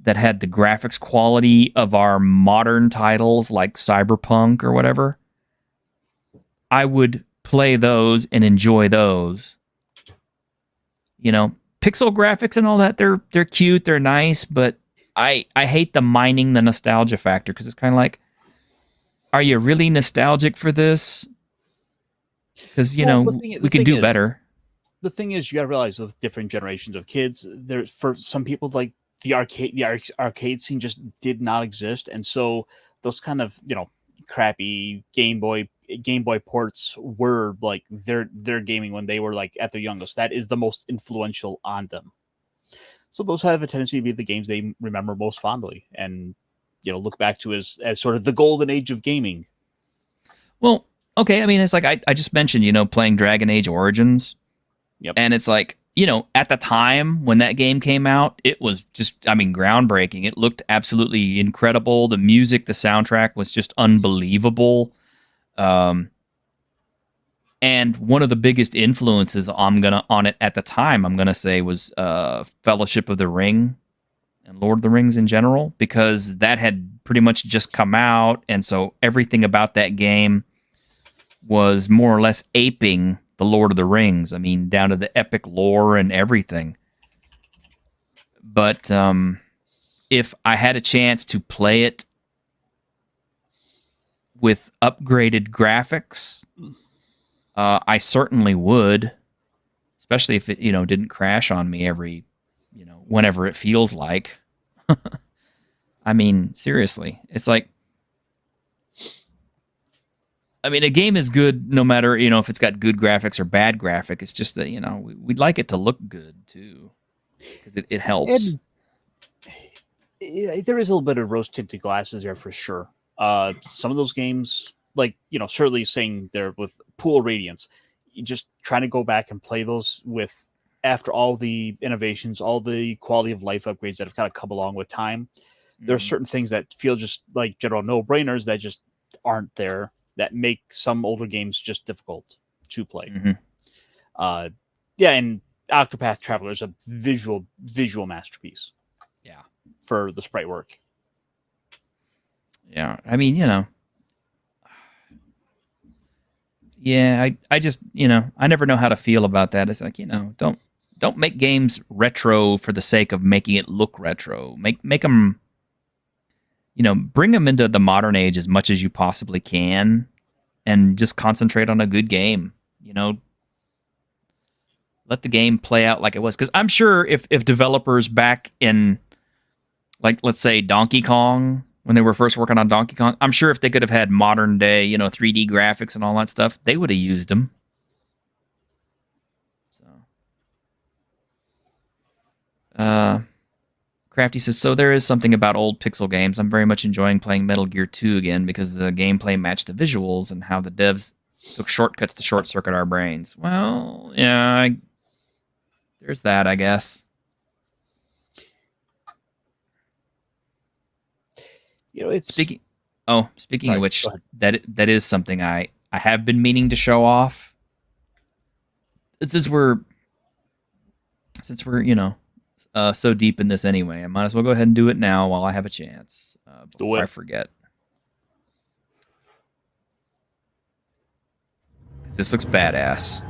that had the graphics quality of our modern titles like Cyberpunk or whatever, I would play those and enjoy those. Pixel graphics and all that, they're cute, they're nice, but I hate the mining the nostalgia factor, because it's kind of like, are you really nostalgic for this? Because, we could do better. The thing is, you got to realize with different generations of kids, for some people, like the arcade scene just did not exist. And so those kind of, crappy Game Boy ports were like their gaming when they were like at their youngest. That is the most influential on them. So those have a tendency to be the games they remember most fondly and, look back to as sort of the golden age of gaming. Well, okay. I mean, it's like I just mentioned, playing Dragon Age Origins. Yep. And it's like, at the time when that game came out, it was just, groundbreaking. It looked absolutely incredible. The music, the soundtrack was just unbelievable. And one of the biggest influences on it at the time, I'm gonna say, was Fellowship of the Ring and Lord of the Rings in general, because that had pretty much just come out, and so everything about that game was more or less aping the Lord of the Rings. I mean, down to the epic lore and everything. But if I had a chance to play it with upgraded graphics, I certainly would, especially if it, didn't crash on me every, whenever it feels like. I mean, seriously, it's like, I mean, a game is good no matter, if it's got good graphics or bad graphic. It's just that, we'd like it to look good too, because it helps. There is a little bit of rose-tinted glasses there for sure. Some of those games, like, certainly saying they're with Pool Radiance, you just trying to go back and play those with, after all the innovations, all the quality of life upgrades that have kind of come along with time. There are certain things that feel just like general no-brainers that just aren't there, that make some older games just difficult to play. And Octopath Traveler is a visual masterpiece. Yeah. For the sprite work. Yeah, I mean, yeah, I just, I never know how to feel about that. It's like, don't make games retro for the sake of making it look retro. Make them, bring them into the modern age as much as you possibly can, and just concentrate on a good game. Let the game play out like it was. Because I'm sure if developers back in, like, let's say Donkey Kong, when they were first working on Donkey Kong, I'm sure if they could have had modern day, 3D graphics and all that stuff, they would have used them. So, Crafty says, so there is something about old pixel games. I'm very much enjoying playing Metal Gear 2 again because the gameplay matched the visuals and how the devs took shortcuts to short circuit our brains. Well, yeah, there's that, I guess. It's speaking of which, that is something I have been meaning to show off. Since we're so deep in this anyway, I might as well go ahead and do it now while I have a chance before I forget. This looks badass.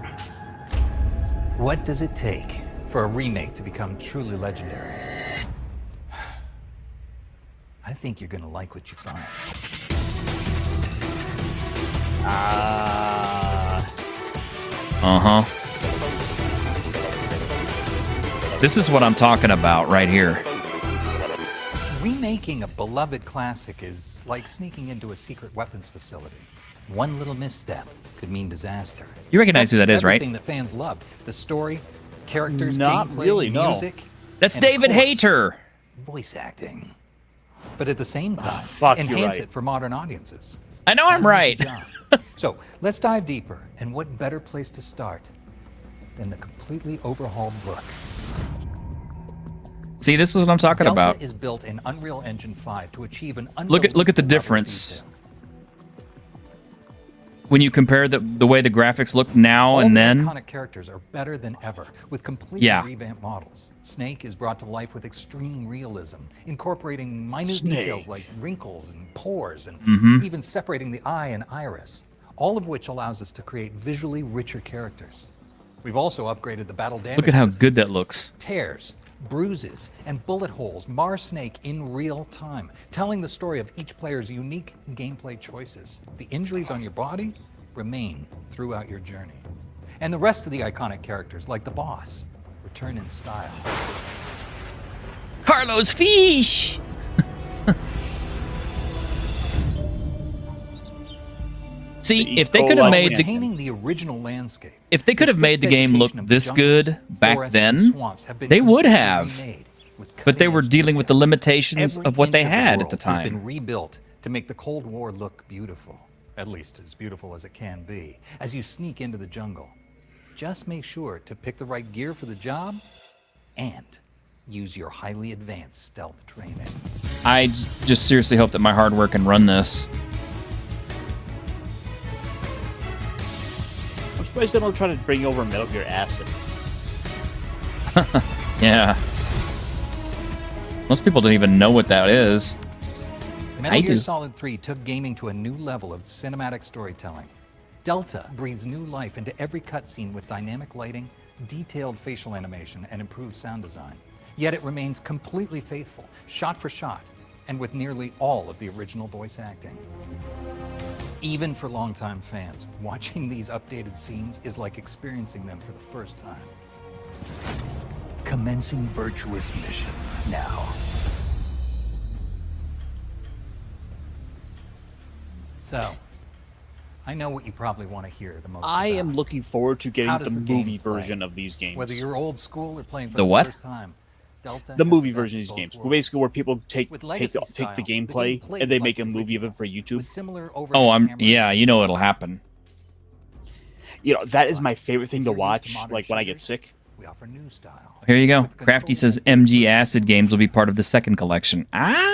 What does it take for a remake to become truly legendary? I think you're going to like what you find. This is what I'm talking about right here. Remaking a beloved classic is like sneaking into a secret weapons facility. One little misstep could mean disaster. You recognize who that is, right? Everything that fans love. The story, characters, not gameplay, really, music. That's David Hayter. Voice acting. But at the same time, enhance it for modern audiences. I know I'm right. So let's dive deeper. And what better place to start than the completely overhauled look? See, this is what I'm talking Delta about. Is built in Unreal Engine 5 to achieve an look at the difference when you compare the way the graphics look now and then. All the iconic characters are better than ever with completely revamped models. Snake is brought to life with extreme realism, incorporating minute details like wrinkles and pores, and even separating the eye and iris, all of which allows us to create visually richer characters. We've also upgraded the battle damage. Look at how good that looks. Tears, bruises, and bullet holes mar Snake in real time, telling the story of each player's unique gameplay choices. The injuries on your body remain throughout your journey. And the rest of the iconic characters, like the boss, return in style. Carlos Fish! See, if they could have made the original landscape, if they could have made the game look this good back then, they would have. But they were dealing with the limitations of what they had at the time. Has been rebuilt to make the Cold War look beautiful, at least as beautiful as it can be. As you sneak into the jungle, just make sure to pick the right gear for the job and use your highly advanced stealth training. I just seriously hope that my hardware can run this. I'm surprised they don't try to bring over Metal Gear Acid. Yeah. Most people don't even know what that is. Metal Gear Solid 3 took gaming to a new level of cinematic storytelling. Delta breathes new life into every cutscene with dynamic lighting, detailed facial animation, and improved sound design. Yet it remains completely faithful, shot for shot, and with nearly all of the original voice acting. Even for longtime fans, watching these updated scenes is like experiencing them for the first time. Commencing virtuous mission now. So, I know what you probably want to hear the most. I about. am looking forward to getting How the does the game movie play? version of these games. Whether you're old school or playing for The the what? first time, Delta The has movie best version of of these both games, worlds. basically where people take With the legacy style, gameplay plays and they like make a the movie of it original, for YouTube. with similar Oh, overhead camera yeah, you know it'll happen. You know, that is my favorite thing to If you're used to watch, modern like when I get shooters, sick. we offer new style. Here you go. With Crafty control says and MG Acid games will be part of the second collection. Both Ah!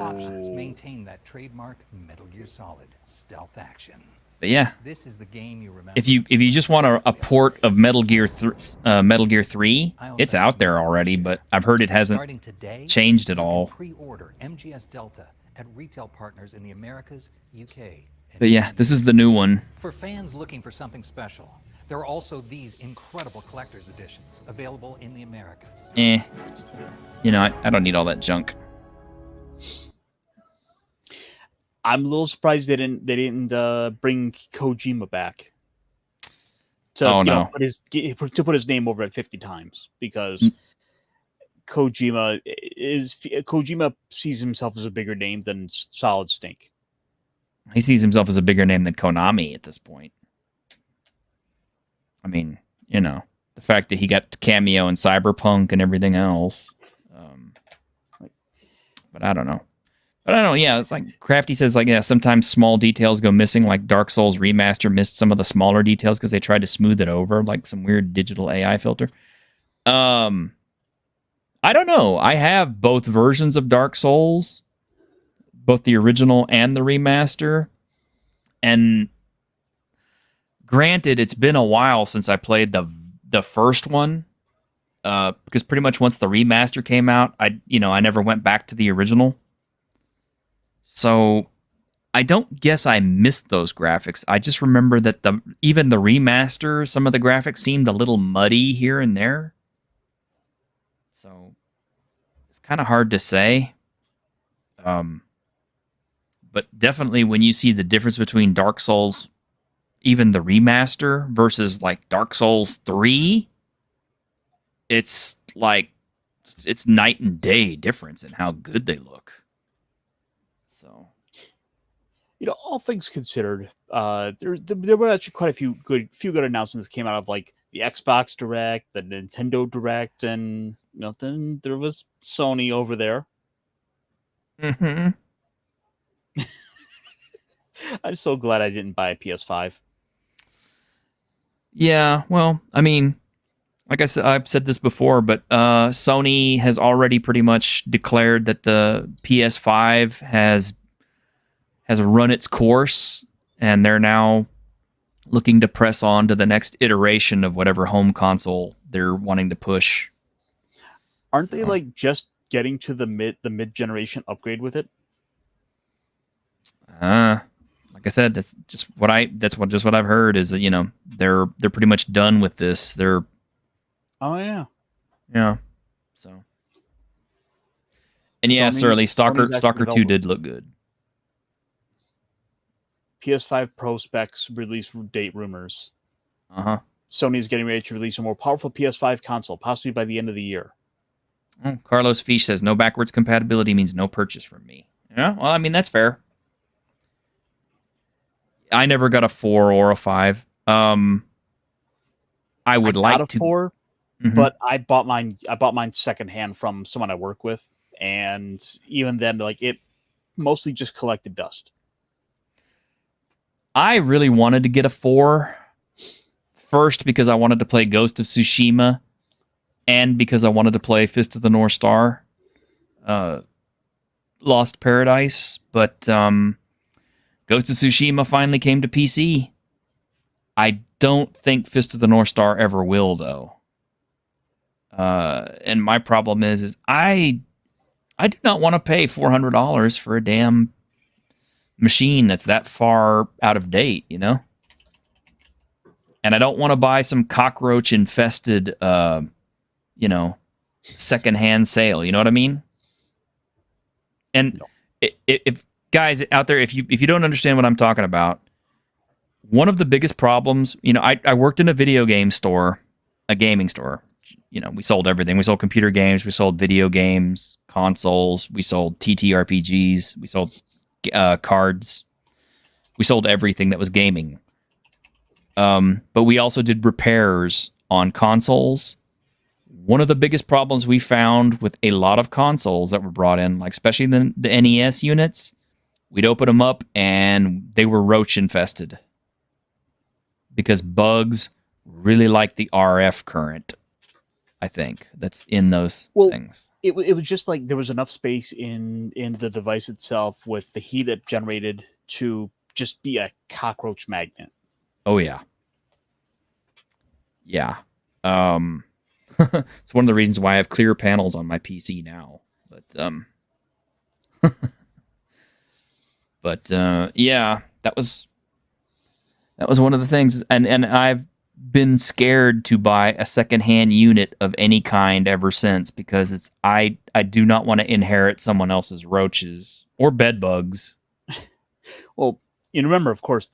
options maintain that trademark Metal Gear Solid stealth action. But yeah, This is the game you remember. if you just want a port of Metal Gear 3, it's out there already, but I've heard it hasn't Starting today, changed at you can all. Pre-order MGS Delta at retail partners in the Americas, UK, and But yeah, Canada. this is the new one. For fans looking for something special, there are also these incredible collector's editions available in the Americas. You know, I don't need all that junk. I'm a little surprised they didn't bring Kojima back. To, Oh, you know, no. put his name over it 50 times because Kojima sees himself as a bigger name than Solid Snake. He sees himself as a bigger name than Konami at this point. I mean, you know, the fact that he got cameo in Cyberpunk and everything else. But I don't know. But I don't know. Yeah, it's like Crafty says, like, yeah, sometimes small details go missing. Like Dark Souls Remaster missed some of the smaller details because they tried to smooth it over, like some weird digital AI filter. I don't know. I have both versions of Dark Souls, both the original and the remaster. And granted, it's been a while since I played the first one, because pretty much once the remaster came out, I never went back to the original. So I don't guess I missed those graphics. I just remember that even the remaster, some of the graphics seemed a little muddy here and there. So it's kind of hard to say. But definitely when you see the difference between Dark Souls, even the remaster, versus like Dark Souls 3, it's like it's night and day difference in how good they look. So, You know, all things considered, there were actually quite a few good announcements that came out of like the Xbox Direct, the Nintendo Direct, and then there was Sony over there. mm-hmm. I'm so glad I didn't buy a PS5. Yeah, well, I mean, like I said, I've said this before, but Sony has already pretty much declared that the PS5 has run its course, and they're now looking to press on to the next iteration of whatever home console they're wanting to push. Aren't they like just getting to the mid generation upgrade with it? Like I said, that's just what I've heard is that they're pretty much done with this. They're yeah. So and yeah, certainly Stalker 2 did look good. PS5 Pro specs release date rumors. Sony's getting ready to release a more powerful PS5 console, possibly by the end of the year. Carlos Fish says no backwards compatibility means no purchase from me. Yeah, well, I mean that's fair. I never got a 4 or a 5. I would like got a 4, but I bought mine secondhand from someone I work with, and even then, like it mostly just collected dust. I really wanted to get a 4. First, because I wanted to play Ghost of Tsushima, and because I wanted to play Fist of the North Star, Lost Paradise, but Ghost of Tsushima finally came to PC. I don't think Fist of the North Star ever will, though. And my problem is I do not want to pay $400 for a damn machine that's that far out of date, And I don't want to buy some cockroach-infested, secondhand sale. You know what I mean? And if guys out there, if you don't understand what I'm talking about, one of the biggest problems, I worked in a video game store, a gaming store. We sold everything. We sold computer games. We sold video games, consoles. We sold TTRPGs. We sold cards. We sold everything that was gaming. But we also did repairs on consoles. One of the biggest problems we found with a lot of consoles that were brought in, like especially the NES units, we'd open them up and they were roach infested because bugs really like the RF current. I think that's in those things. It was just like there was enough space in the device itself with the heat it generated to just be a cockroach magnet. Oh yeah. Yeah. It's one of the reasons why I have clear panels on my PC now. But yeah, that was one of the things, and I've been scared to buy a secondhand unit of any kind ever since, because I do not want to inherit someone else's roaches or bed bugs. Well, you remember, of course,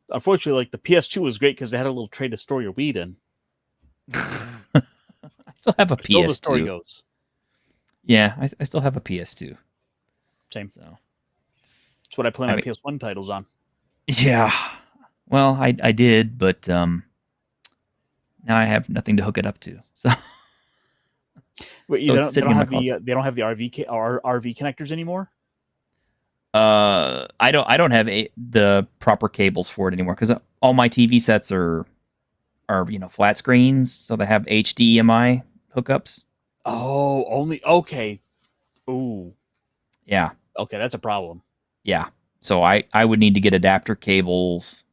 unfortunately, like the PS2 was great because they had a little tray to store your weed in. I still have a PS2. The story goes. Yeah, I still have a PS2. Same. So that's what I play my PS1 titles on. Yeah. Well, I did, but now I have nothing to hook it up to. So wait, so they don't have the RV connectors anymore? I don't have the proper cables for it anymore because all my TV sets are flat screens, so they have HDMI hookups. Oh, only okay. Ooh. Yeah. Okay, that's a problem. Yeah. So I would need to get adapter cables,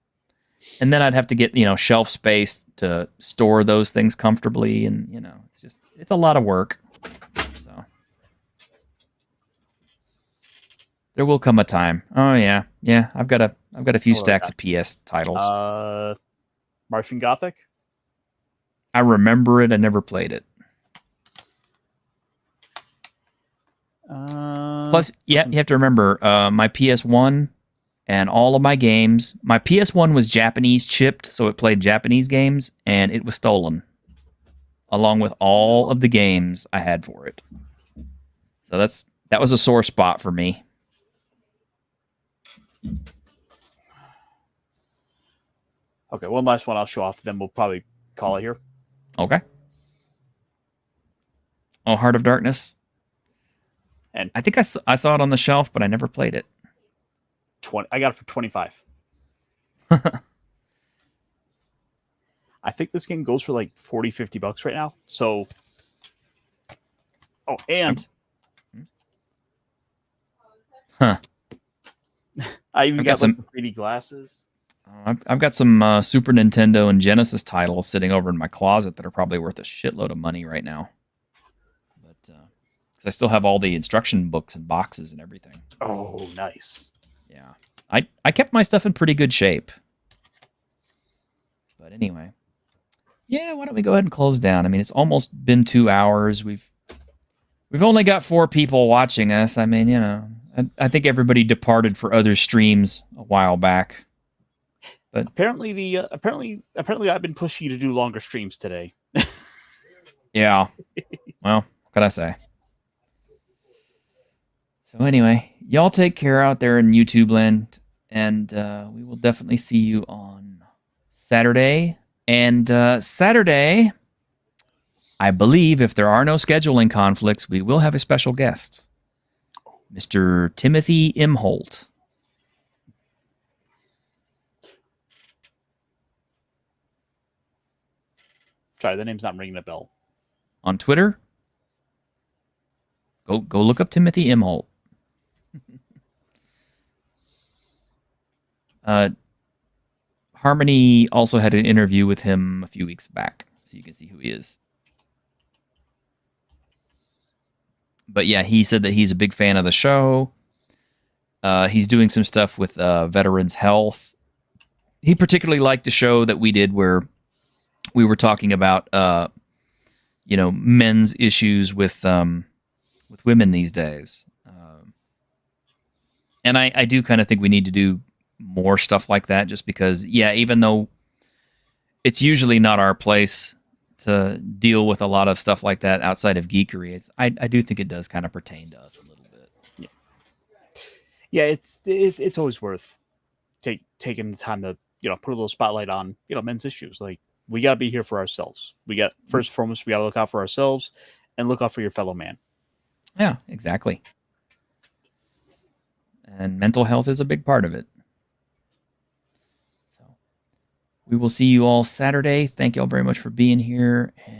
and then I'd have to get shelf space to store those things comfortably, and it's a lot of work. So there will come a time. Oh yeah. I've got a few stacks of PS titles. Martian Gothic. I remember it. I never played it. Plus, you have to remember my PS1 and all of my games. My PS1 was Japanese chipped, so it played Japanese games, and it was stolen, along with all of the games I had for it. So that was a sore spot for me. Okay, one last one I'll show off, then we'll probably call it here. Okay. Oh, Heart of Darkness. And I think I saw it on the shelf, but I never played it. I got it for $25. I think this game goes for like $40-$50 right now. So, and I even got some 3D glasses. I've got some Super Nintendo and Genesis titles sitting over in my closet that are probably worth a shitload of money right now. But because I still have all the instruction books and boxes and everything. Oh, nice. Yeah, I kept my stuff in pretty good shape. But anyway, yeah. Why don't we go ahead and close down? I mean, it's almost been 2 hours. We've only got 4 people watching us. I mean, I think everybody departed for other streams a while back. But apparently I've been pushing you to do longer streams today. Yeah. Well, what can I say? So anyway, y'all take care out there in YouTube land, and we will definitely see you on Saturday. And Saturday, I believe, if there are no scheduling conflicts, we will have a special guest, Mr. Timothy Imholt. Sorry, the name's not ringing a bell. On Twitter, go look up Timothy Imholt. Harmony also had an interview with him a few weeks back, so you can see who he is. But yeah, he said that he's a big fan of the show. He's doing some stuff with Veterans Health. He particularly liked the show that we did where we were talking about, men's issues with women these days. And I do kind of think we need to do more stuff like that, just because, even though it's usually not our place to deal with a lot of stuff like that outside of geekery, I do think it does kind of pertain to us a little bit. Yeah. yeah, it's always worth taking the time to put a little spotlight on men's issues. Like, we got to be here for ourselves. We got first and foremost, we got to look out for ourselves and look out for your fellow man. Yeah, exactly. And mental health is a big part of it. So we will see you all Saturday. Thank you all very much for being here. And